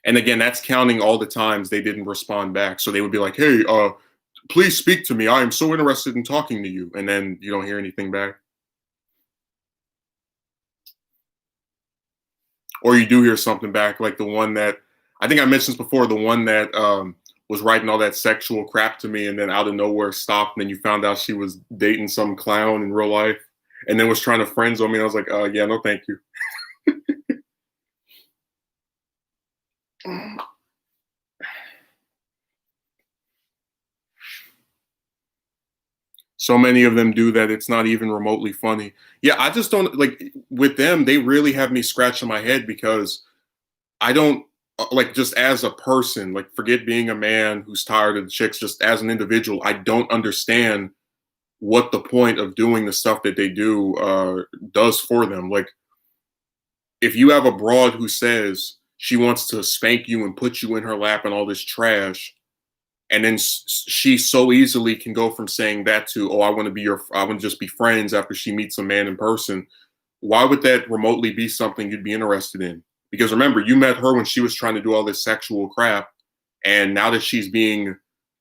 And again, that's counting all the times they didn't respond back. So they would be like, "Hey, please speak to me. I am so interested in talking to you." And then you don't hear anything back. Or you do hear something back, like the one that I think I mentioned this before, the one that was writing all that sexual crap to me and then out of nowhere stopped. And then you found out she was dating some clown in real life and then was trying to friend zone me. And I was like, yeah, no, thank you. So many of them do that. It's not even remotely funny. Yeah, I just don't like with them. They really have me scratching my head because I don't like just as a person, like forget being a man who's tired of the chicks, just as an individual, I don't understand what the point of doing the stuff that they do does for them. Like, if you have a broad who says she wants to spank you and put you in her lap and all this trash, and then she so easily can go from saying that to, oh, I want to just be friends after she meets a man in person. Why would that remotely be something you'd be interested in? Because remember, you met her when she was trying to do all this sexual crap, and now that she's being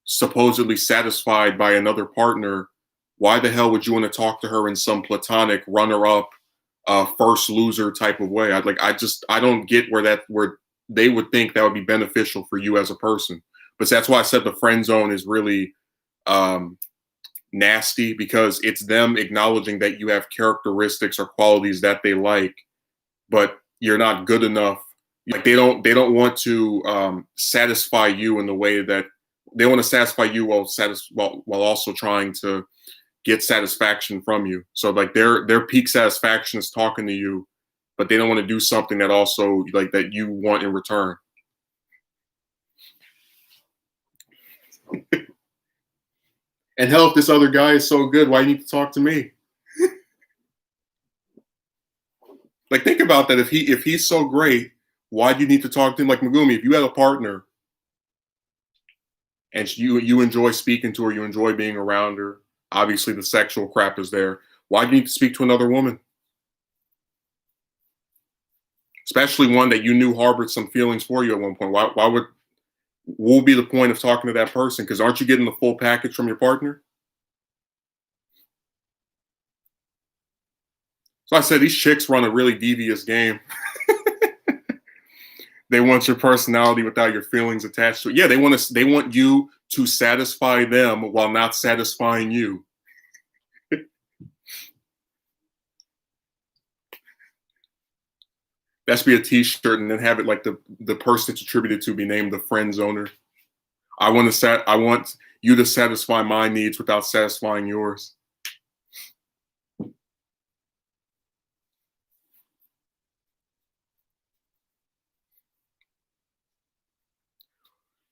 supposedly satisfied by another partner, why the hell would you want to talk to her in some platonic runner-up, first loser type of way? I don't get where they would think that would be beneficial for you as a person. But that's why I said the friend zone is really um, nasty, because it's them acknowledging that you have characteristics or qualities that they like, but you're not good enough. Like, they don't want to satisfy you in the way that they want to satisfy you while also trying to get satisfaction from you. So like their peak satisfaction is talking to you, but they don't want to do something that also like that you want in return. And hell, if this other guy is so good, why do you need to talk to me? Like, think about that. If he's so great, why do you need to talk to him? Like, Megumi, if you had a partner and you enjoy speaking to her, you enjoy being around her, obviously the sexual crap is there. Why do you need to speak to another woman? Especially one that you knew harbored some feelings for you at one point. Why would what would be the point of talking to that person? Because aren't you getting the full package from your partner? So I said these chicks run a really devious game. They want your personality without your feelings attached to it. Yeah, they want you to satisfy them while not satisfying you. That should be a T-shirt, and then have it like the person it's attributed to be named the friend zoner. I want you to satisfy my needs without satisfying yours.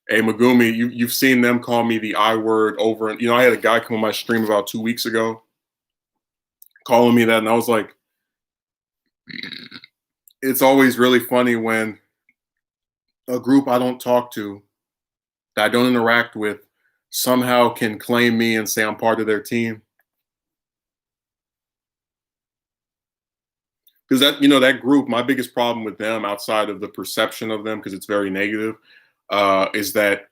Hey, Megumi, you've seen them call me the I word over, and I had a guy come on my stream about 2 weeks ago calling me that, and I was like, it's always really funny when a group I don't talk to, that I don't interact with, somehow can claim me and say I'm part of their team. Because that group, my biggest problem with them, outside of the perception of them, because it's very negative, is that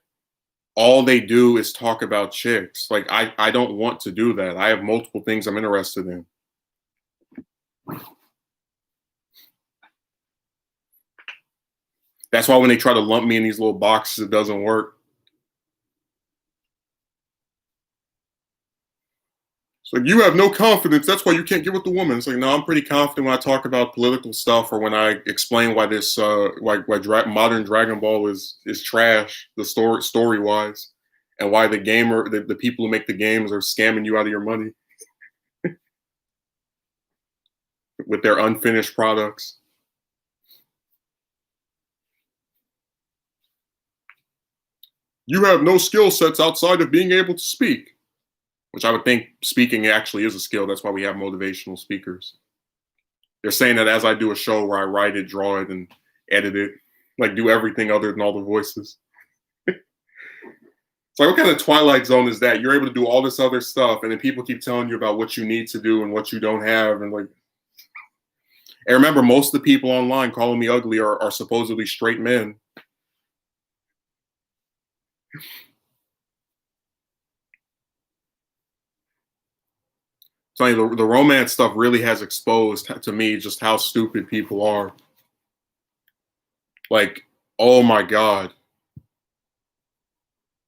all they do is talk about chicks. Like, I don't want to do that. I have multiple things I'm interested in. That's why when they try to lump me in these little boxes, it doesn't work. It's like, you have no confidence. That's why you can't get with the woman. It's like, no, I'm pretty confident when I talk about political stuff, or when I explain why this modern Dragon Ball is trash, the story wise, and why the people who make the games are scamming you out of your money with their unfinished products. You have no skill sets outside of being able to speak, which I would think speaking actually is a skill. That's why we have motivational speakers. They're saying that as I do a show where I write it, draw it, and edit it, like do everything other than all the voices. It's like, what kind of Twilight Zone is that? You're able to do all this other stuff, and then people keep telling you about what you need to do and what you don't have, and like. And remember, most of the people online calling me ugly are supposedly straight men. So the romance stuff really has exposed to me just how stupid people are. Like, oh my God.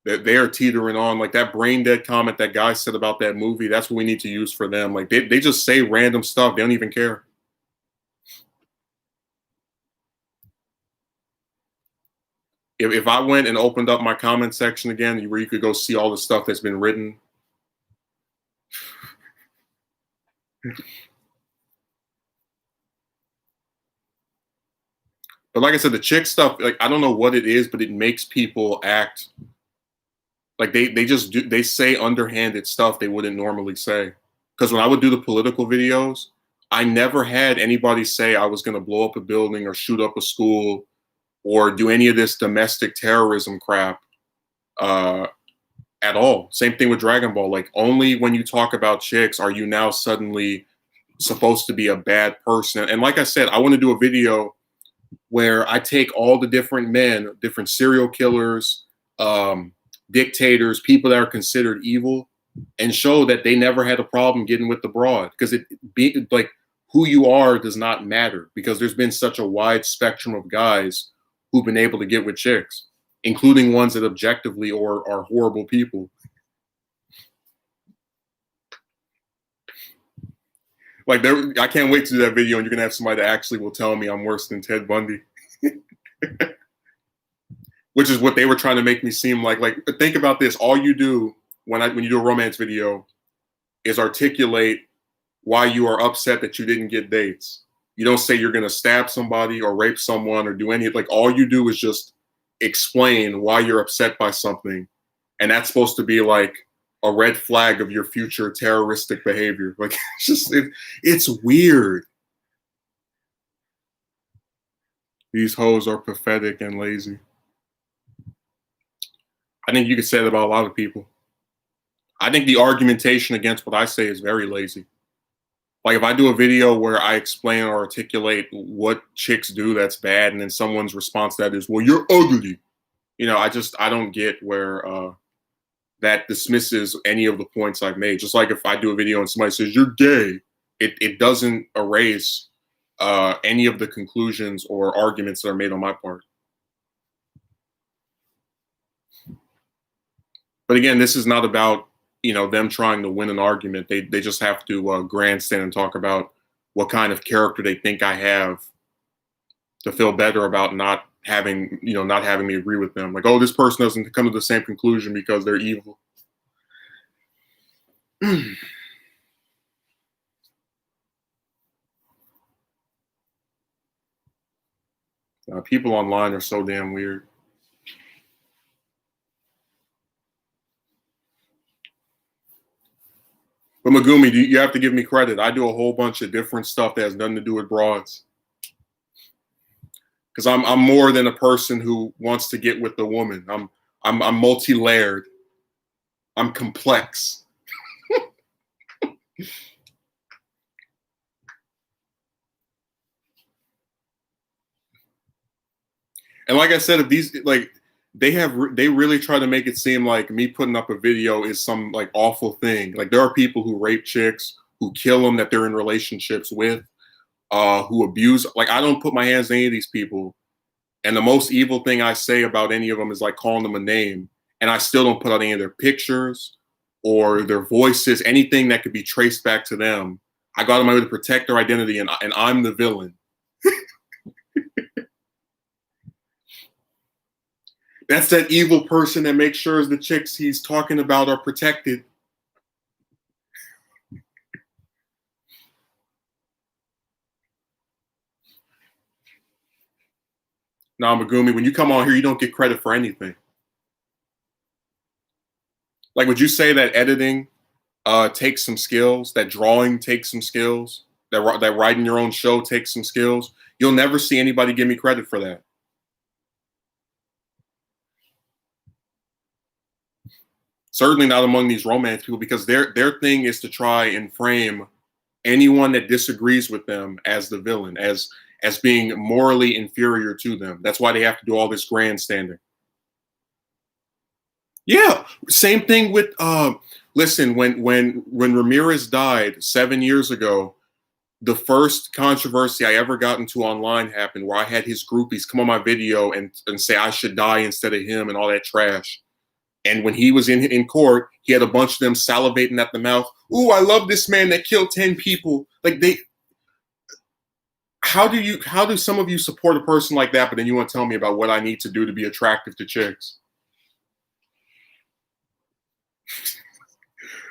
They are teetering on, like that brain dead comment that guy said about that movie. That's what we need to use for them. Like, they just say random stuff. They don't even care. If I went and opened up my comment section again, where you could go see all the stuff that's been written. But like I said, the chick stuff, like, I don't know what it is, but it makes people act Like they just they say underhanded stuff they wouldn't normally say. Because when I would do the political videos, I never had anybody say I was going to blow up a building or shoot up a school or do any of this domestic terrorism crap uh, at all. Same thing with Dragon Ball. Like only when you talk about chicks are you now suddenly supposed to be a bad person. And like I said, I want to do a video where I take all the different men, different serial killers, um, dictators, people that are considered evil, and show that they never had a problem getting with the broad. Because it be like who you are does not matter because there's been such a wide spectrum of guys who've been able to get with chicks, including ones that objectively or are horrible people. Like there, I can't wait to do that video, and you're gonna have somebody that actually will tell me I'm worse than Ted Bundy, which is what they were trying to make me seem like. Like think about this: all you do when you do a romance video is articulate why you are upset that you didn't get dates. You don't say you're gonna stab somebody or rape someone or do any like. All you do is just explain why you're upset by something, and that's supposed to be like a red flag of your future terroristic behavior. Like it's weird. These hoes are pathetic and lazy. I think you could say that about a lot of people. I think the argumentation against what I say is very lazy. Like if I do a video where I explain or articulate what chicks do that's bad, and then someone's response to that is, "Well, you're ugly." You know, I don't get where that dismisses any of the points I've made. Just like if I do a video and somebody says you're gay, it doesn't erase any of the conclusions or arguments that are made on my part. But again, this is not about them trying to win an argument. They just have to grandstand and talk about what kind of character they think I have to feel better about not having me agree with them. Like, oh, this person doesn't come to the same conclusion because they're evil. People online are so damn weird. But Megumi, you have to give me credit. I do a whole bunch of different stuff that has nothing to do with broads. Because I'm more than a person who wants to get with the woman. I'm multi-layered. I'm complex. And like I said, if these they really try to make it seem like me putting up a video is some like awful thing. Like there are people who rape chicks, who kill them that they're in relationships with, who abuse. Like I don't put my hands on any of these people. And the most evil thing I say about any of them is like calling them a name. And I still don't put out any of their pictures or their voices, anything that could be traced back to them. I go out of my way to protect their identity, and I'm the villain. That's that evil person that makes sure the chicks he's talking about are protected. Now, Megumi, when you come on here, you don't get credit for anything. Like, would you say that editing takes some skills, that drawing takes some skills, that writing your own show takes some skills? You'll never see anybody give me credit for that. Certainly not among these romance people, because their thing is to try and frame anyone that disagrees with them as the villain, as being morally inferior to them. That's why they have to do all this grandstanding. Yeah, same thing with listen, when Ramirez died 7 years ago, the first controversy I ever got into online happened where I had his groupies come on my video and say I should die instead of him and all that trash. And when he was in court, he had a bunch of them salivating at the mouth. Ooh, I love this man that killed 10 people. Like how do some of you support a person like that, but then you want to tell me about what I need to do to be attractive to chicks?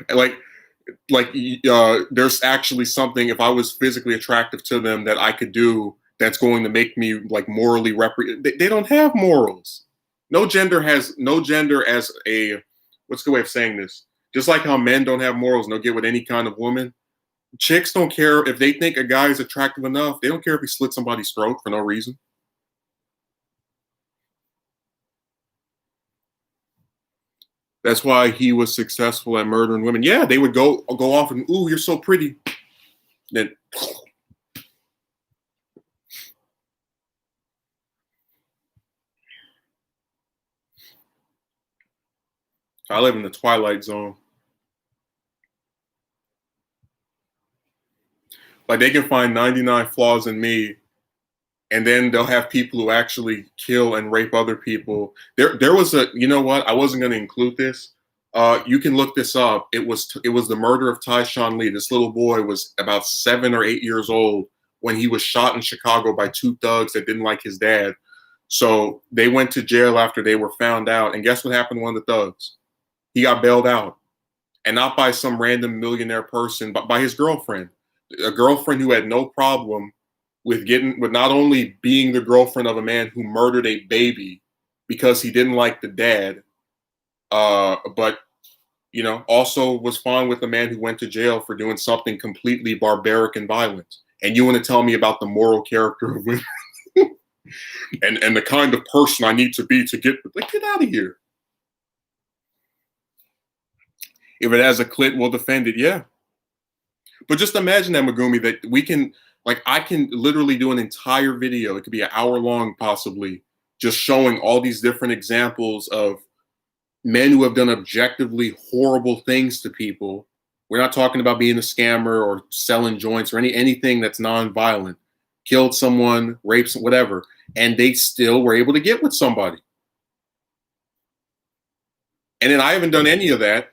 There's actually something, if I was physically attractive to them, that I could do that's going to make me like morally they don't have morals. No gender as a what's the way of saying this? Just like how men don't have morals and they'll get with any kind of woman, chicks don't care if they think a guy is attractive enough. They don't care if he slit somebody's throat for no reason. That's why he was successful at murdering women. Yeah, they would go off and, ooh, you're so pretty. Then I live in the twilight zone. Like they can find 99 flaws in me, and then they'll have people who actually kill and rape other people. There was a, you know what? I wasn't going to include this. You can look this up. It was the murder of Tyshawn Lee. This little boy was about 7 or 8 years old when he was shot in Chicago by two thugs that didn't like his dad. So they went to jail after they were found out. And guess what happened to one of the thugs? He got bailed out. And not by some random millionaire person, but by his girlfriend. A girlfriend who had no problem with not only being the girlfriend of a man who murdered a baby because he didn't like the dad, but also was fine with a man who went to jail for doing something completely barbaric and violent. And you want to tell me about the moral character of women and the kind of person I need to be to get out of here. If it has a clit, we'll defend it. Yeah. But just imagine that, Megumi, that we can, I can literally do an entire video. It could be an hour long, possibly, just showing all these different examples of men who have done objectively horrible things to people. We're not talking about being a scammer or selling joints or anything that's non-violent. Killed someone, raped some, whatever, and they still were able to get with somebody. And then I haven't done any of that,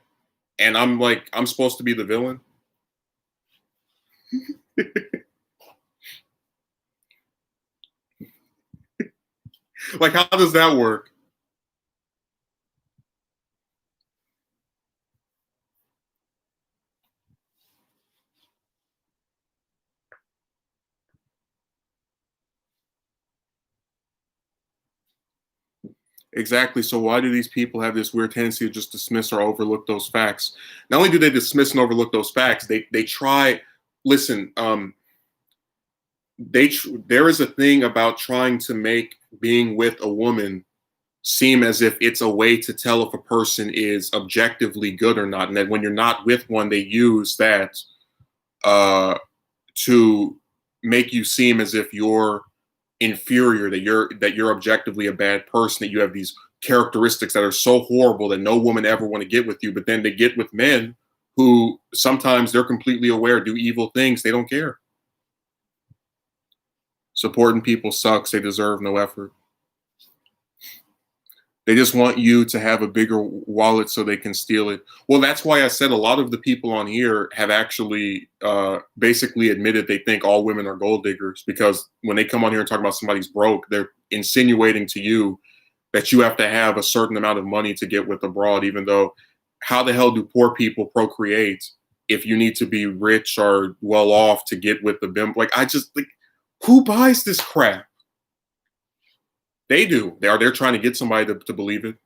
and I'm supposed to be the villain. How does that work? Exactly. So why do these people have this weird tendency to just dismiss or overlook those facts? Not only do they dismiss and overlook those facts, they try. Listen, there is a thing about trying to make being with a woman seem as if it's a way to tell if a person is objectively good or not, and that when you're not with one, they use that to make you seem as if you're inferior, that you're objectively a bad person, that you have these characteristics that are so horrible that no woman ever want to get with you. But then they get with men who sometimes they're completely aware, do evil things, they don't care. Supporting people sucks. They deserve no effort. They just want you to have a bigger wallet so they can steal it. Well, that's why I said a lot of the people on here have actually basically admitted they think all women are gold diggers, because when they come on here and talk about somebody's broke, they're insinuating to you that you have to have a certain amount of money to get with a broad, even though how the hell do poor people procreate if you need to be rich or well off to get with the bimp? Who buys this crap? They do. They're trying to get somebody to believe it.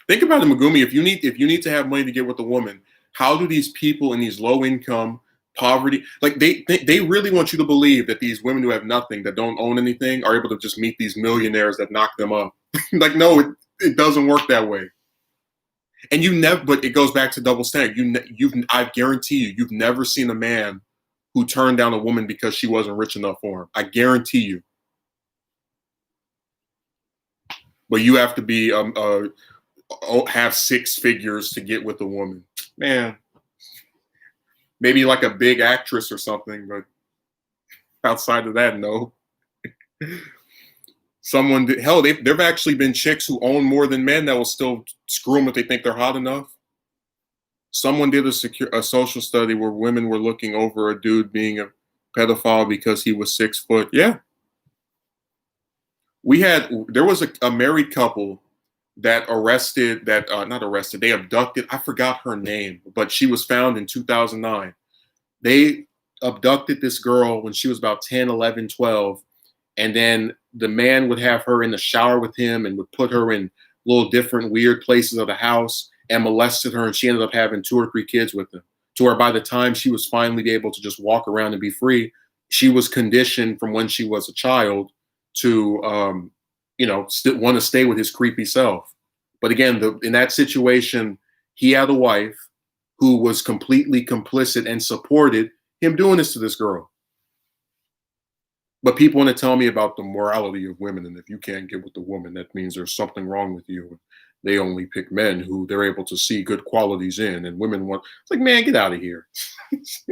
Think about it, Megumi. If you need to have money to get with a woman, how do these people in these low income, poverty, they really want you to believe that these women who have nothing, that don't own anything, are able to just meet these millionaires that knock them up? No, it doesn't work that way. And you never. But it goes back to double standard. I guarantee you've never seen a man who turned down a woman because she wasn't rich enough for him. I guarantee you. But you have to be have six figures to get with a woman, man. Maybe like a big actress or something, but outside of that, no. There've actually been chicks who own more than men that will still screw them if they think they're hot enough. Someone did a social study where women were looking over a dude being a pedophile because he was 6 foot. Yeah. There was a married couple that they abducted. I forgot her name, but she was found in 2009. They abducted this girl when she was about 10, 11, 12. And then the man would have her in the shower with him and would put her in little different weird places of the house and molested her, and she ended up having 2 or 3 kids with him. To where by the time she was finally able to just walk around and be free, she was conditioned from when she was a child to, want to stay with his creepy self. But again, in that situation, he had a wife who was completely complicit and supported him doing this to this girl. But people want to tell me about the morality of women, and if you can't get with the woman, that means there's something wrong with you. They only pick men who they're able to see good qualities in, and women want. It's like, man, get out of here. It's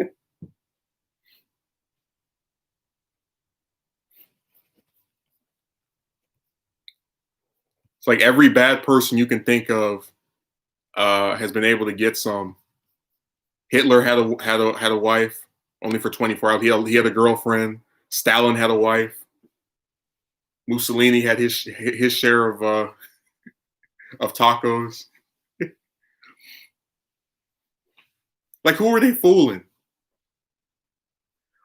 like every bad person you can think of has been able to get some. Hitler had a wife only for 24 hours. He had a girlfriend. Stalin had a wife. Mussolini had his share of tacos. Like, who are they fooling?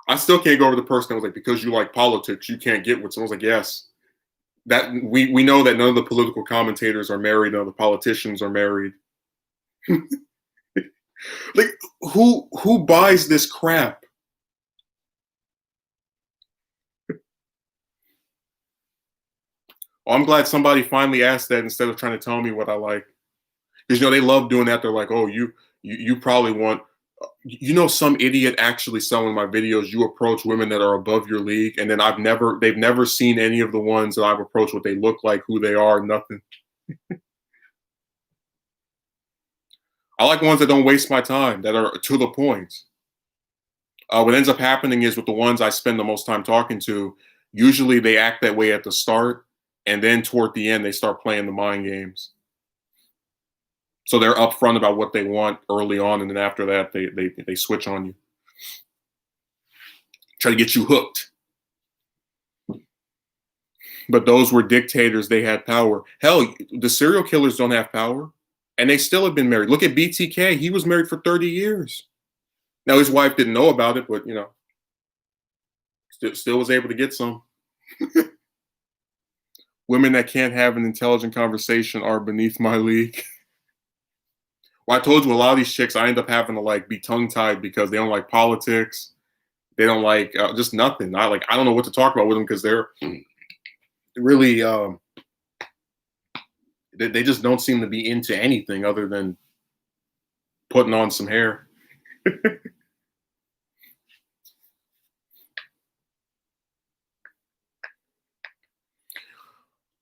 I still can't go over the person that was like, because you like politics, you can't get with someone. I was like, yes, that we know that none of the political commentators are married, none of the politicians are married. Like, who buys this crap? Well, I'm glad somebody finally asked that instead of trying to tell me what I like. Because they love doing that. They're like, oh, you probably want, some idiot actually selling my videos. You approach women that are above your league, and then they've never seen any of the ones that I've approached, what they look like, who they are, nothing. I like ones that don't waste my time, that are to the point. What ends up happening is with the ones I spend the most time talking to, usually they act that way at the start, and then toward the end they start playing the mind games. So they're upfront about what they want early on, and then after that they switch on you, try to get you hooked. But those were dictators; they had power. Hell, the serial killers don't have power, and they still have been married. Look at BTK; he was married for 30 years. Now his wife didn't know about it, but still was able to get some. Women that can't have an intelligent conversation are beneath my league. Well, I told you a lot of these chicks, I end up having to like be tongue tied because they don't like politics. They don't like just nothing. I don't know what to talk about with them because they're really they just don't seem to be into anything other than putting on some hair.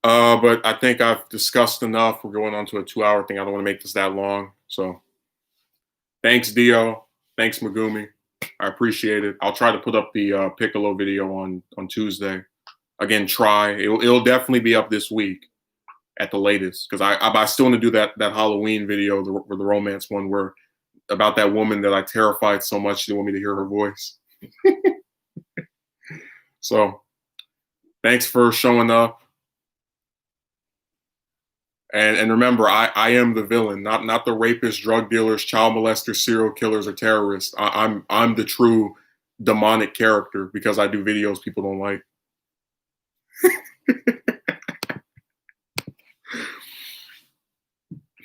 But I think I've discussed enough. We're going on to a 2-hour thing. I don't want to make this that long. So thanks, Dio. Thanks, Megumi. I appreciate it. I'll try to put up the Piccolo video on Tuesday. Again, it'll definitely be up this week at the latest, because I still want to do that Halloween video, the romance one, where about that woman that I terrified so much she didn't want me to hear her voice. So thanks for showing up. And remember, I am the villain, not the rapists, drug dealers, child molesters, serial killers, or terrorists. I'm the true demonic character because I do videos people don't like.